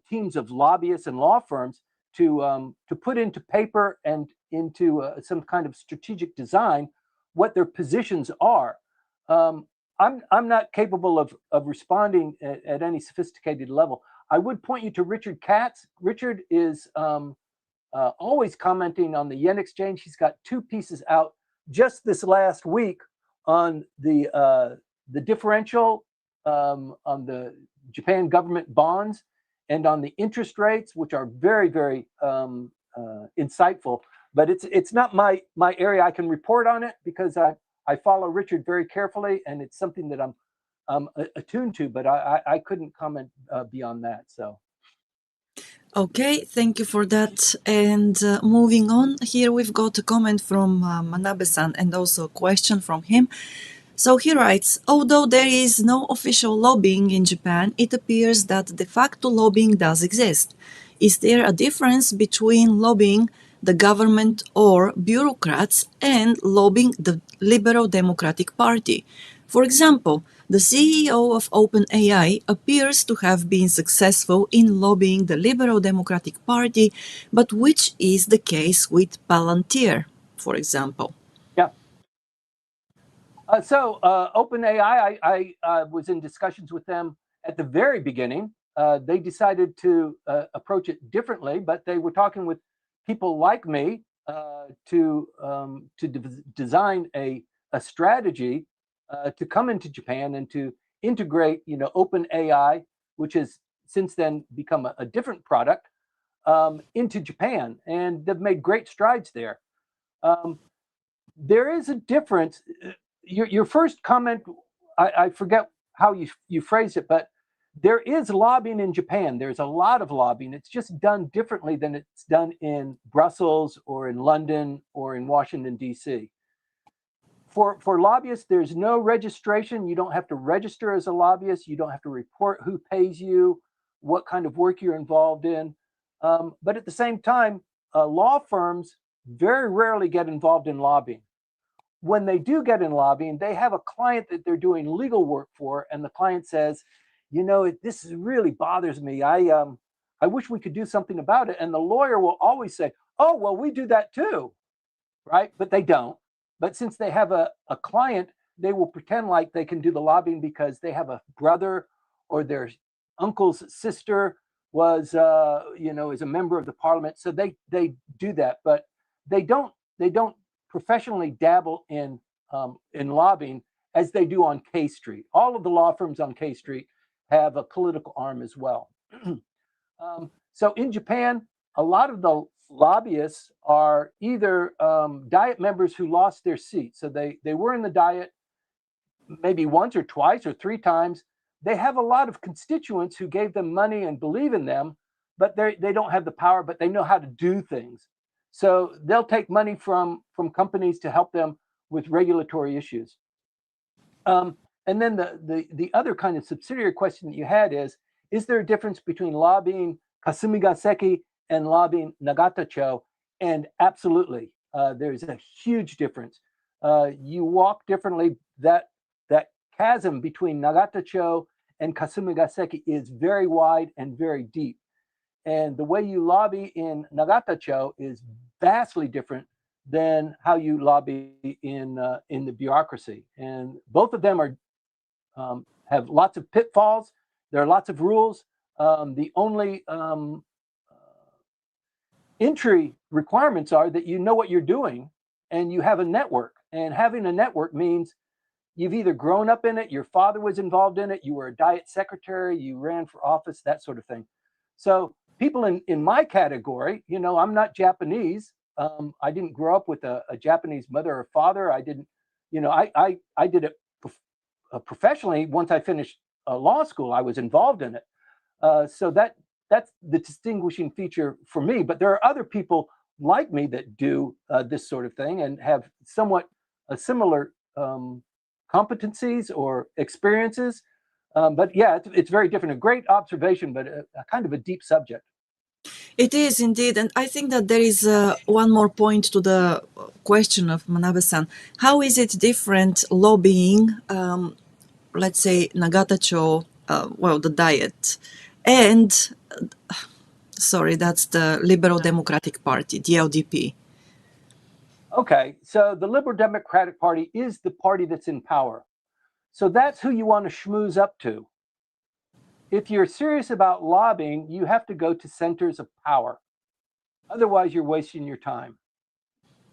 teams of lobbyists and law firms to put into paper and into some kind of strategic design what their positions are. I'm not capable of responding at any sophisticated level. I would point you to Richard Katz. Richard is always commenting on the yen exchange. He's got two pieces out just this last week on the differential on the Japan government bonds and on the interest rates, which are very, very insightful. But it's not my area. I can report on it because I follow Richard very carefully, and it's something that I'm attuned to. But I couldn't comment beyond that. So. Okay, thank you for that. And moving on, here we've got a comment from Manabe-san and also a question from him. So he writes, although there is no official lobbying in Japan, it appears that de facto lobbying does exist. Is there a difference between lobbying the government or bureaucrats and lobbying the Liberal Democratic Party? For example, the CEO of OpenAI appears to have been successful in lobbying the Liberal Democratic Party, but which is the case with Palantir, for example? Yeah. OpenAI, I was in discussions with them at the very beginning. They decided to approach it differently, but they were talking with people like me to design a strategy to come into Japan and to integrate, OpenAI, which has since then become a different product, into Japan, and they've made great strides there. There is a difference. Your first comment, I forget how you phrased it, but there is lobbying in Japan. There's a lot of lobbying. It's just done differently than it's done in Brussels or in London or in Washington, D.C. For lobbyists, there's no registration. You don't have to register as a lobbyist. You don't have to report who pays you, what kind of work you're involved in. But at the same time, law firms very rarely get involved in lobbying. When they do get in lobbying, they have a client that they're doing legal work for, and the client says, this really bothers me. I wish we could do something about it. And the lawyer will always say, oh, well, we do that too, right? But they don't. But since they have a client, they will pretend like they can do the lobbying because they have a brother or their uncle's sister was, is a member of the parliament. So they do that, but they don't professionally dabble in lobbying as they do on K Street. All of the law firms on K Street have a political arm as well. So in Japan, a lot of the lobbyists are either Diet members who lost their seat. So they were in the Diet maybe once or twice or three times. They have a lot of constituents who gave them money and believe in them, but they don't have the power, but they know how to do things. So they'll take money from companies to help them with regulatory issues. And then the other kind of subsidiary question that you had is there a difference between lobbying Kasumigaseki and lobbying Nagatacho. And absolutely, there's a huge difference. You walk differently. That chasm between Nagatacho and Kasumigaseki is very wide and very deep. And the way you lobby in Nagatacho is vastly different than how you lobby in the bureaucracy. And both of them are have lots of pitfalls. There are lots of rules. The only entry requirements are that you know what you're doing and you have a network. And having a network means you've either grown up in it, your father was involved in it, you were a diet secretary, you ran for office, that sort of thing. So people in my category, you know, I'm not Japanese. I didn't grow up with a Japanese mother or father. I didn't, you know, I did it professionally. Once I finished law school, I was involved in it. So that's the distinguishing feature for me. But there are other people like me that do this sort of thing and have somewhat similar competencies or experiences. But yeah, it's very different. A great observation, but a kind of a deep subject. It is indeed, and I think that there is one more point to the question of Manabe-san. How is it different lobbying, let's say Nagatacho, well, the diet, and sorry, that's the Liberal Democratic Party, the LDP. Okay, so the Liberal Democratic Party is the party that's in power. So that's who you want to schmooze up to. If you're serious about lobbying, you have to go to centers of power. Otherwise, you're wasting your time.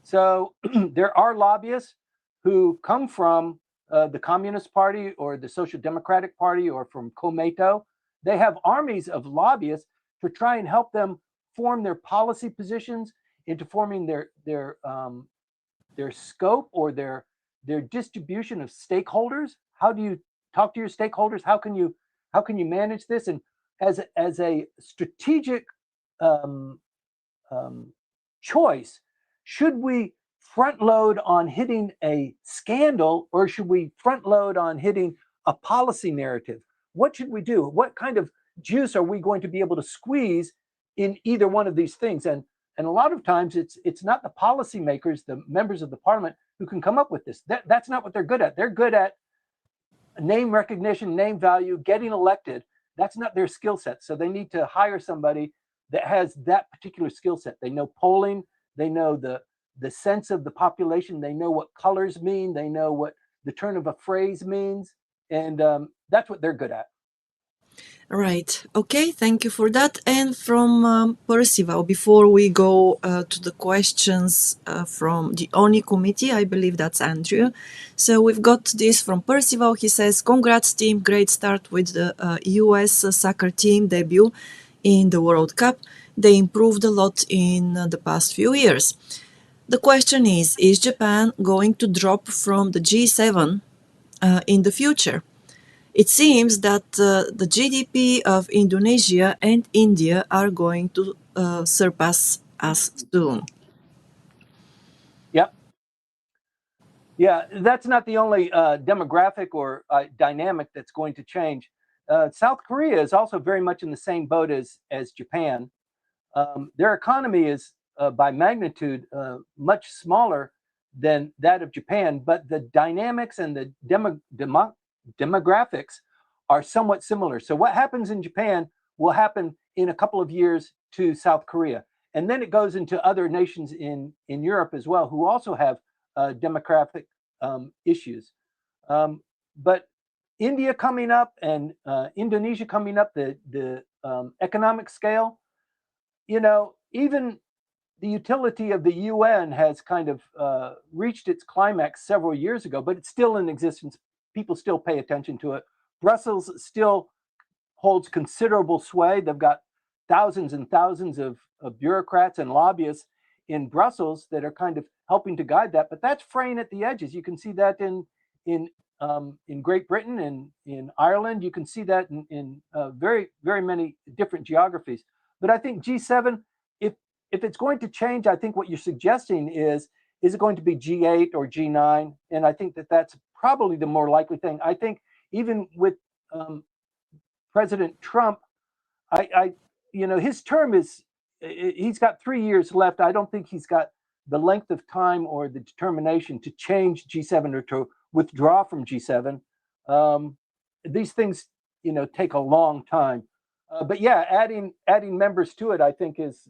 So there are lobbyists who come from the Communist Party or the Social Democratic Party or from Komeito. They have armies of lobbyists to try and help them form their policy positions into forming their scope or their distribution of stakeholders. How do you talk to your stakeholders? How can you manage this? And as a strategic choice, should we front load on hitting a scandal or should we front load on hitting a policy narrative? What should we do? What kind of juice are we going to be able to squeeze in either one of these things? And a lot of times it's not the policymakers, the members of the parliament who can come up with this. That's not what they're good at. They're good at name recognition, name value, getting elected. That's not their skill set. So they need to hire somebody that has that particular skill set. They know polling, they know the sense of the population, they know what colors mean, they know what the turn of a phrase means, and that's what they're good at. Right. Okay, thank you for that. And from Percival, before we go to the questions from the ONI committee, I believe that's Andrew. So we've got this from Percival. He says, congrats team, great start with the US soccer team debut in the World Cup. They improved a lot in the past few years. The question is Japan going to drop from the G7 in the future? It seems that the GDP of Indonesia and India are going to surpass us soon. Yep. Yeah, that's not the only demographic or dynamic that's going to change. South Korea is also very much in the same boat as Japan. Their economy is by magnitude much smaller than that of Japan, but the dynamics and the demographics are somewhat similar. So what happens in Japan will happen in a couple of years to South Korea. And then it goes into other nations in Europe as well, who also have demographic issues. But India coming up and Indonesia coming up, the economic scale, you know, even the utility of the UN has kind of reached its climax several years ago, but it's still in existence. People still pay attention to it. Brussels still holds considerable sway. They've got thousands and thousands of bureaucrats and lobbyists in Brussels that are kind of helping to guide that. But that's fraying at the edges. You can see that in Great Britain and in Ireland. You can see that in very, very many different geographies. But I think G7, if it's going to change, I think what you're suggesting is it going to be G8 or G9? And I think that's probably the more likely thing. I think even with President Trump, his term he's got 3 years left. I don't think he's got the length of time or the determination to change G7 or to withdraw from G7. These things, take a long time. But yeah, adding members to it, I think is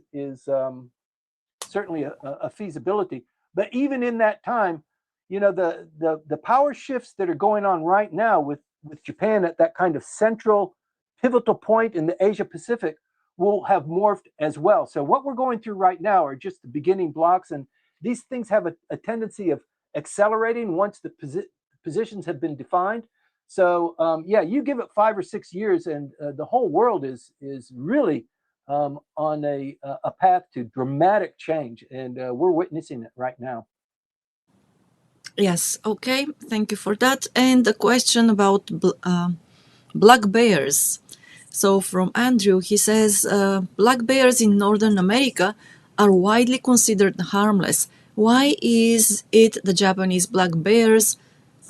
certainly a feasibility. But even in that time, the power shifts that are going on right now with Japan at that kind of central pivotal point in the Asia Pacific will have morphed as well. So what we're going through right now are just the beginning blocks, and these things have a tendency of accelerating once the positions have been defined. So yeah, you give it 5 or 6 years, and the whole world is really on a path to dramatic change, and we're witnessing it right now. Yes, okay, thank you for that. And a question about black bears. So from Andrew, he says, black bears in Northern America are widely considered harmless. Why is it the Japanese black bears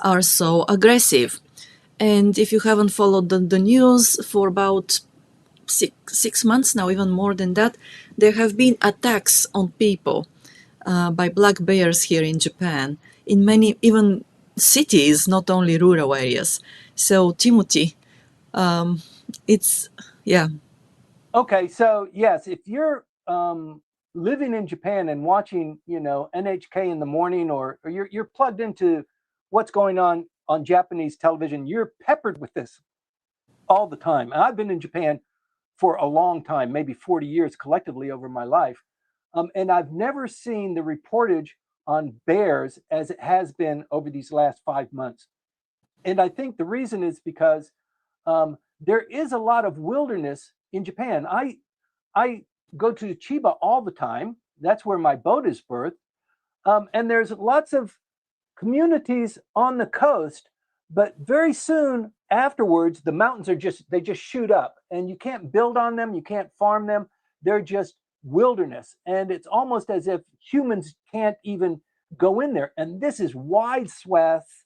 are so aggressive? And if you haven't followed the news for about six months now, even more than that, there have been attacks on people by black bears here in Japan, in many, even cities, not only rural areas. So, Timothy, it's, yeah. Okay, so yes, if you're living in Japan and watching, NHK in the morning, or you're plugged into what's going on Japanese television, you're peppered with this all the time. And I've been in Japan for a long time, maybe 40 years collectively over my life. And I've never seen the reportage on bears as it has been over these last 5 months. And I think the reason is because there is a lot of wilderness in Japan. I go to Chiba all the time. That's where my boat is berthed. And there's lots of communities on the coast, but very soon afterwards, the mountains they just shoot up, and you can't build on them, you can't farm them. They're just wilderness. And it's almost as if humans can't even go in there. And this is wide swaths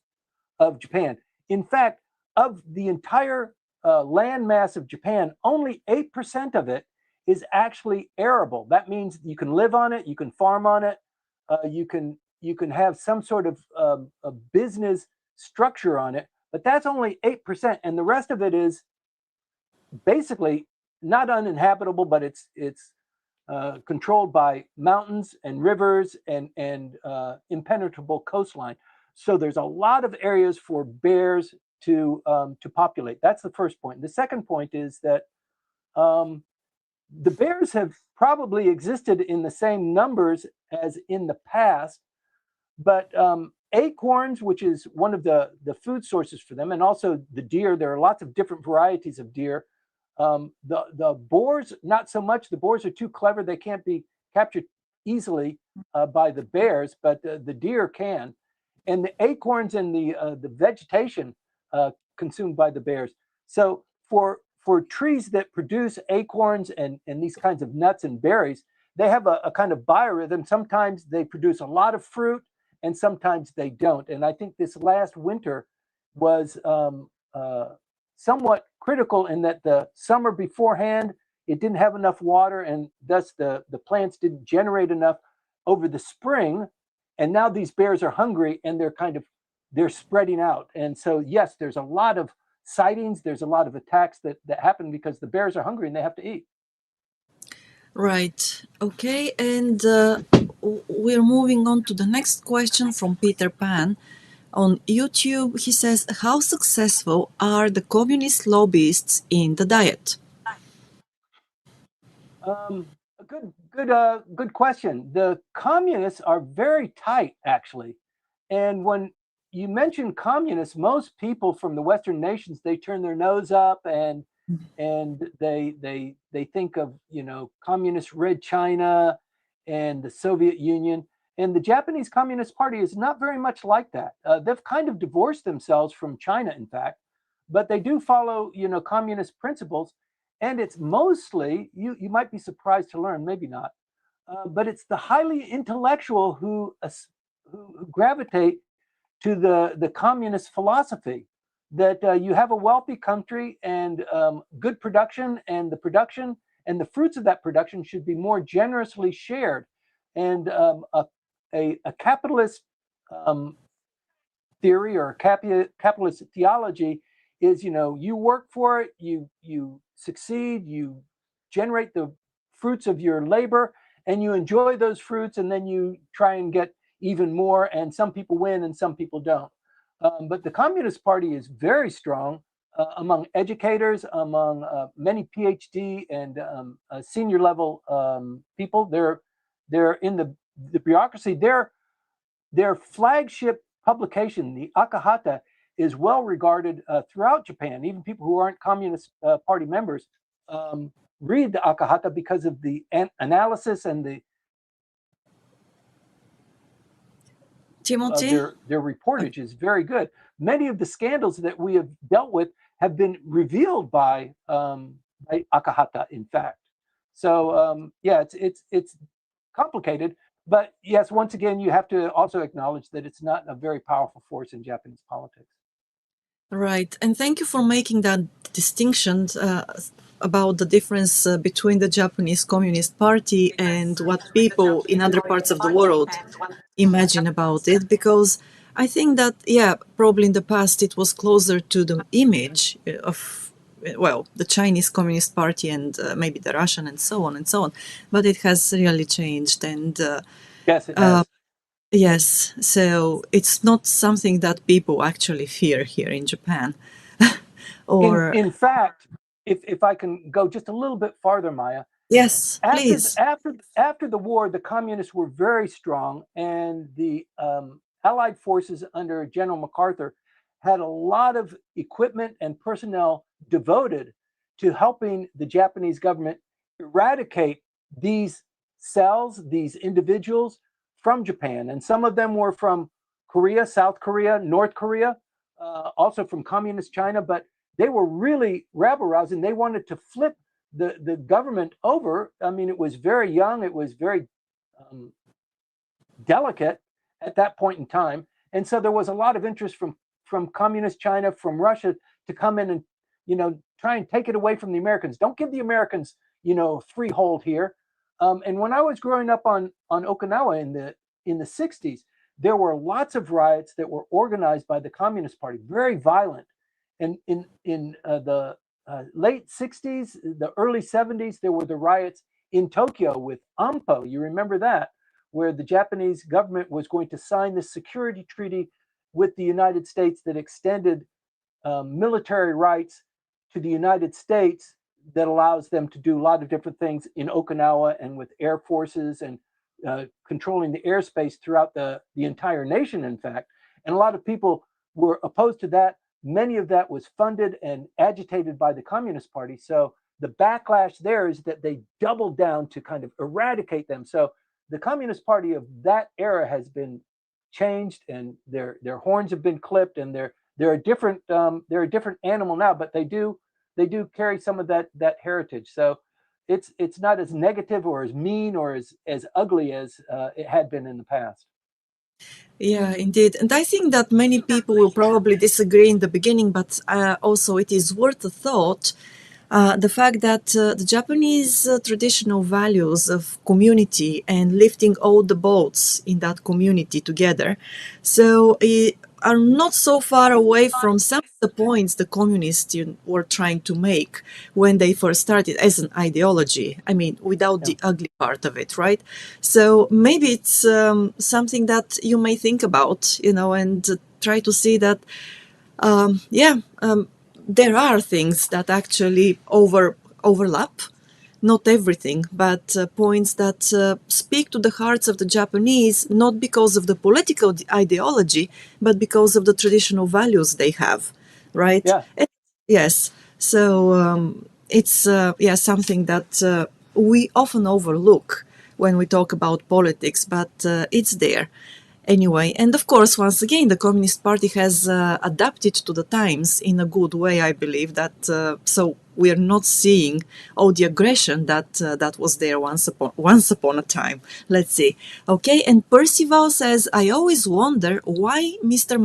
of Japan. In fact, of the entire land mass of Japan, only 8% of it is actually arable. That means you can live on it, you can farm on it, you can have some sort of a business structure on it, but that's only 8%, and the rest of it is basically not uninhabitable, but it's controlled by mountains and rivers and impenetrable coastline. So there's a lot of areas for bears to populate. That's the first point. The second point is that the bears have probably existed in the same numbers as in the past, but acorns, which is one of the food sources for them, and also the deer. There are lots of different varieties of deer. The boars, not so much. The boars are too clever; they can't be captured easily by the bears, but the deer can. And the acorns and the vegetation consumed by the bears. So for trees that produce acorns and these kinds of nuts and berries, they have a kind of biorhythm. Sometimes they produce a lot of fruit, and sometimes they don't. And I think this last winter was somewhat critical in that the summer beforehand, it didn't have enough water, and thus the plants didn't generate enough over the spring. And now these bears are hungry, and they're spreading out. And so, yes, there's a lot of sightings. There's a lot of attacks that happen because the bears are hungry and they have to eat. Right. Okay. And we're moving on to the next question from Peter Pan. On YouTube, he says, how successful are the communist lobbyists in the diet? Good question. The communists are very tight, actually. And when you mention communists, most people from the Western nations, they turn their nose up and they think of, communist Red China and the Soviet Union. And the Japanese Communist Party is not very much like that. They've kind of divorced themselves from China, in fact, but they do follow, communist principles. And it's mostly, you might be surprised to learn, maybe not, but it's the highly intellectual who gravitate to the communist philosophy, that you have a wealthy country and good production, and the production and the fruits of that production should be more generously shared. And a capitalist theory or capitalist theology is, you work for it, you succeed, you generate the fruits of your labor, and you enjoy those fruits, and then you try and get even more, and some people win and some people don't. But the Communist Party is very strong among educators, among many PhD and senior level people. They're in the bureaucracy. Their flagship publication, the Akahata, is well regarded throughout Japan. Even people who aren't Communist Party members read the Akahata because of the analysis and Timothy? their reportage is very good. Many of the scandals that we have dealt with have been revealed by Akahata, in fact. So yeah, it's complicated, but yes, once again, you have to also acknowledge that it's not a very powerful force in Japanese politics. Right. And thank you for making that distinction about the difference between the Japanese Communist Party and what people in other parts of the world imagine about it, because I think that, yeah, probably in the past it was closer to the image of, well, the Chinese Communist Party and maybe the Russian and so on and so on, but it has really changed. And yes, it has. Yes, so it's not something that people actually fear here in Japan. Or in fact, if I can go just a little bit farther, Maya. Yes, please. After the war, the communists were very strong, and the Allied forces under General MacArthur had a lot of equipment and personnel devoted to helping the Japanese government eradicate these cells, these individuals from Japan. And some of them were from Korea, South Korea, North Korea, also from communist China, but they were really rabble-rousing. They wanted to flip the government over. I mean, it was very young. It was very delicate at that point in time. And so there was a lot of interest from communist China, from Russia, to come in and, try and take it away from the Americans. Don't give the Americans, freehold here. And when I was growing up on Okinawa in the 60s, there were lots of riots that were organized by the Communist Party, very violent. And in the late 60s, the early 70s, there were the riots in Tokyo with AMPO. You remember that, where the Japanese government was going to sign this security treaty with the United States that extended military rights to the United States that allows them to do a lot of different things in Okinawa and with air forces and controlling the airspace throughout the entire nation, in fact. And a lot of people were opposed to that. Many of that was funded and agitated by the Communist Party. So the backlash there is that they doubled down to kind of eradicate them. So the Communist Party of that era has been changed, and their horns have been clipped, and they're a different animal now, but they do carry some of that heritage. So it's not as negative or as mean or as ugly as it had been in the past. Yeah, indeed. And I think that many people will probably disagree in the beginning, but also it is worth a thought. The fact that the Japanese traditional values of community and lifting all the boats in that community together, so are not so far away from some of the points the communists were trying to make when they first started as an ideology. I mean, without the ugly part of it, right? So maybe it's something that you may think about, and try to see that, there are things that actually overlap. Not everything, but points that speak to the hearts of the Japanese, not because of the political ideology, but because of the traditional values they have, right? Yeah. Yes. So it's something that we often overlook when we talk about politics, but it's there. Anyway, and of course, once again, the Communist Party has adapted to the times in a good way, I believe, that so we are not seeing all the aggression that was there once upon a time. Let's see. Okay, and Percival says, I always wonder why Mr.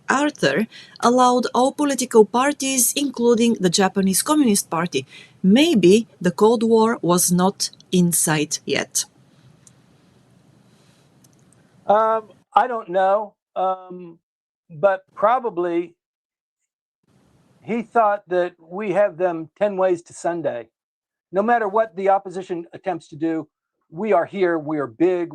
Arthur allowed all political parties, including the Japanese Communist Party. Maybe the Cold War was not in sight yet. I don't know, but probably he thought that we have them 10 ways to Sunday. No matter what the opposition attempts to do, we are here, we are big,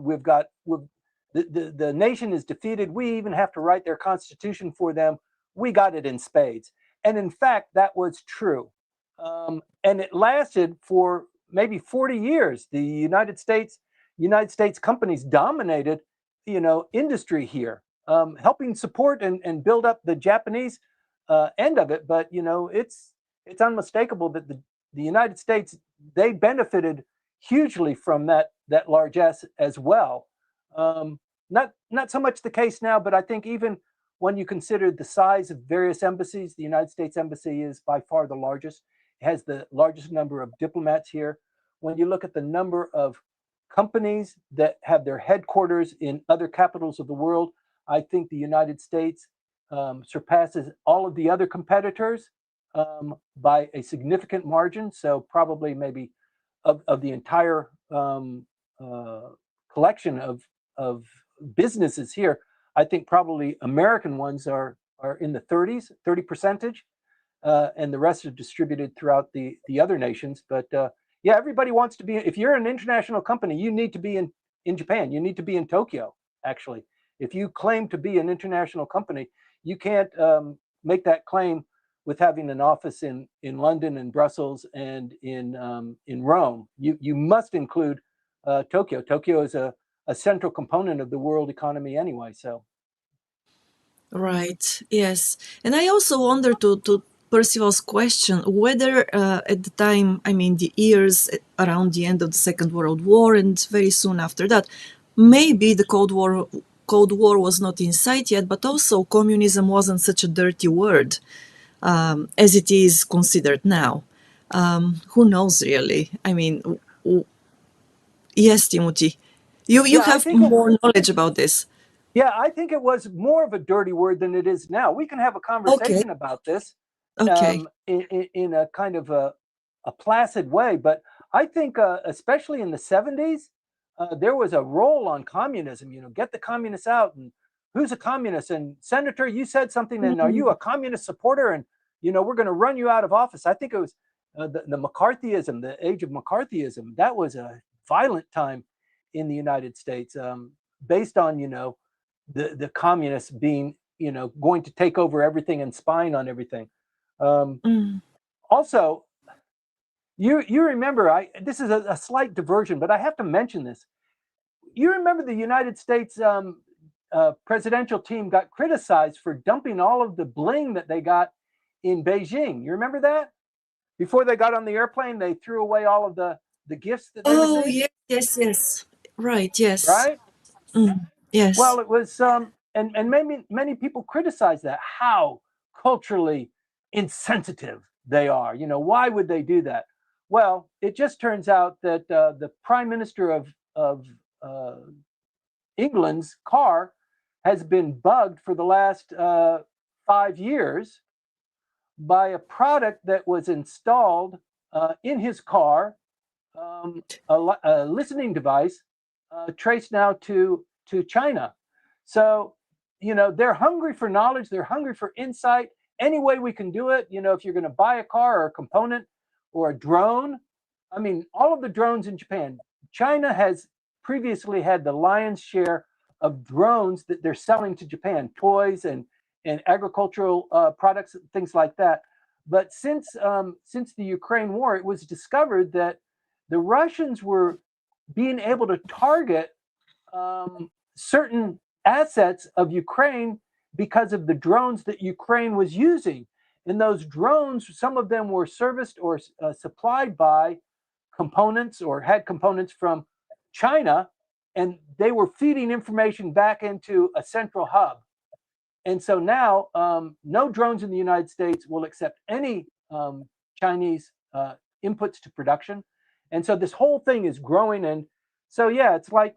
the nation is defeated. We even have to write their constitution for them. We got it in spades. And in fact, that was true. And it lasted for maybe 40 years. The United States companies dominated, industry here, helping support and build up the Japanese end of it. But it's unmistakable that the United States, they benefited hugely from that largesse as well. Not so much the case now, but I think even when you consider the size of various embassies, the United States Embassy is by far the largest. It has the largest number of diplomats here. When you look at the number of companies that have their headquarters in other capitals of the world, I think the United States surpasses all of the other competitors by a significant margin. So probably maybe of the entire collection of businesses here, I think probably American ones are in the 30 percentage, and the rest are distributed throughout the other nations. But yeah, everybody wants to be. If you're an international company, you need to be in Japan. You need to be in Tokyo. Actually, if you claim to be an international company, you can't make that claim with having an office in London and Brussels and in Rome. You must include Tokyo. Tokyo is a central component of the world economy anyway. So. Right. Yes. And I also wonder to Percival's question whether at the time, I mean, the years around the end of the Second World War and very soon after that, maybe the Cold War was not in sight yet, but also communism wasn't such a dirty word as it is considered now. Who knows, really? I mean, yes, Timothy, you have more knowledge about this. Yeah, I think it was more of a dirty word than it is now. We can have a conversation about this in a kind of a placid way. But I think, especially in the 70s, there was a roll on communism. Get the communists out, and who's a communist? And Senator, you said something, and are you a communist supporter? And we're going to run you out of office. I think it was the McCarthyism, the age of McCarthyism. That was a violent time in the United States, based on the communists being going to take over everything and spying on everything. Also, you remember, this is a slight diversion, but I have to mention this. You remember the United States presidential team got criticized for dumping all of the bling that they got in Beijing. You remember that? Before they got on the airplane, they threw away all of the gifts that they received. Yes. Right, yes. Right? Yes. Well, it was, and many people criticize that, how culturally insensitive they are. Why would they do that? Well, it just turns out that the Prime Minister of England's car has been bugged for the last 5 years by a product that was installed in his car, a listening device traced now to China. So, they're hungry for knowledge. They're hungry for insight. Any way we can do it, if you're going to buy a car or a component or a drone, I mean, all of the drones in Japan, China has previously had the lion's share of drones that they're selling to Japan, toys and agricultural products, things like that. But since the Ukraine war, it was discovered that the Russians were being able to target certain assets of Ukraine because of the drones that Ukraine was using. And those drones, some of them were serviced or supplied by components or had components from China, and they were feeding information back into a central hub. And so now, no drones in the United States will accept any Chinese inputs to production. And so this whole thing is growing. And so, yeah, it's like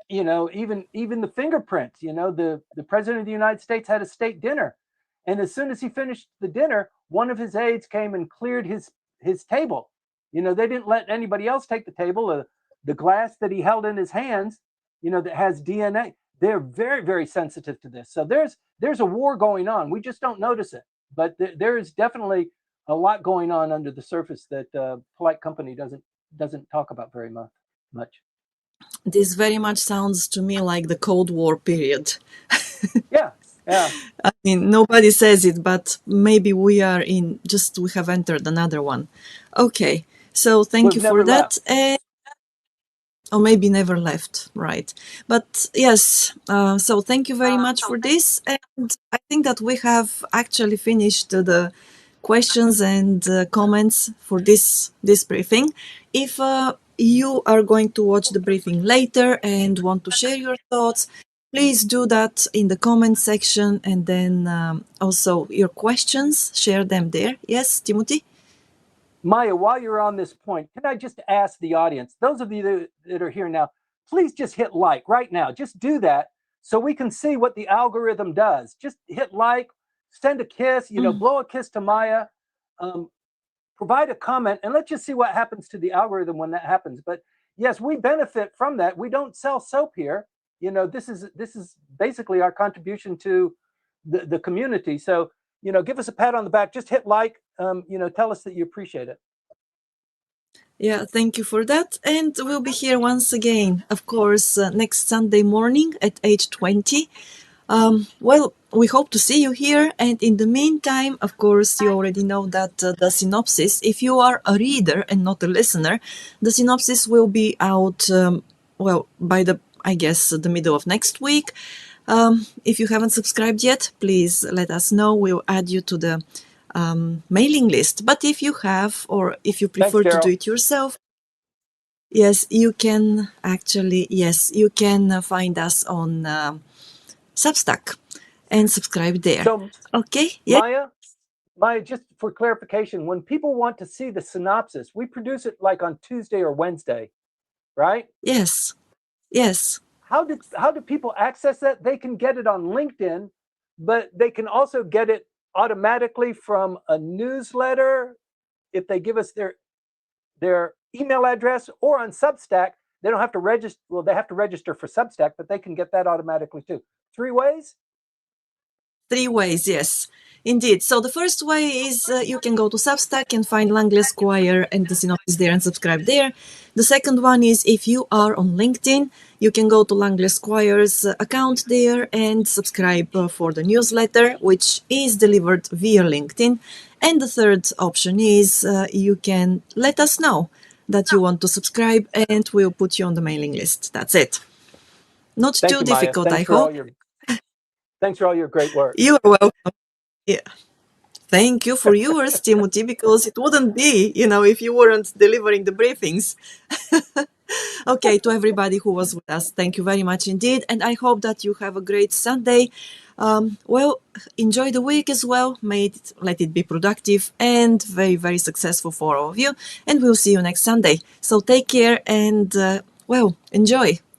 even the fingerprints. The president of the United States had a state dinner, and as soon as he finished the dinner, one of his aides came and cleared his table. They didn't let anybody else take the table. The glass that he held in his hands, that has DNA. They're very, very sensitive to this. So there's a war going on. We just don't notice it, but there is definitely a lot going on under the surface that polite company doesn't talk about very much. This very much sounds to me like the Cold War period. Yeah. I mean, nobody says it, but maybe we have entered another one. Okay, so thank you for that. Or maybe never left, right? But yes, so thank you very much for this. And I think that we have actually finished the questions and comments for this briefing. If you are going to watch the briefing later and want to share your thoughts, please do that in the comment section, and then also your questions, share them there. Yes, Timothy? Maya, while you're on this point, can I just ask the audience, those of you that are here now, please just hit like right now. Just do that so we can see what the algorithm does. Just hit like, send a kiss, blow a kiss to Maya, provide a comment, and let's just see what happens to the algorithm when that happens. But yes, we benefit from that. We don't sell soap here. This is basically our contribution to the community. So, give us a pat on the back. Just hit like. Tell us that you appreciate it. Yeah, thank you for that. And we'll be here once again, of course, next Sunday morning at 8:20. Well, we hope to see you here. And in the meantime, of course, you already know that the synopsis, if you are a reader and not a listener, the synopsis will be out, by the middle of next week. If you haven't subscribed yet, please let us know. We'll add you to the mailing list. But if you have, or if you prefer to do it yourself, yes, you can find us on Substack and subscribe there. So, okay, yeah. Maya, just for clarification, when people want to see the synopsis, we produce it like on Tuesday or Wednesday, right? Yes. How do people access that? They can get it on LinkedIn, but they can also get it automatically from a newsletter if they give us their email address, or on Substack. They don't have to register. Well, they have to register for Substack, but they can get that automatically too. 3 ways? 3 ways, yes. Indeed. So the first way is you can go to Substack and find Langley Squire and the synopsis there and subscribe there. The second one is if you are on LinkedIn, you can go to Langley Squire's account there and subscribe for the newsletter, which is delivered via LinkedIn. And the third option is you can let us know that you want to subscribe, and we'll put you on the mailing list. That's it. Not Thank too you, difficult, Maya. I hope. Thanks for all your great work. You are welcome. Yeah. Thank you for yours, Timothy, because it wouldn't be, if you weren't delivering the briefings. Okay, to everybody who was with us, thank you very much indeed. And I hope that you have a great Sunday. Enjoy the week as well. Let it be productive and very, very successful for all of you. And we'll see you next Sunday. So take care and, enjoy.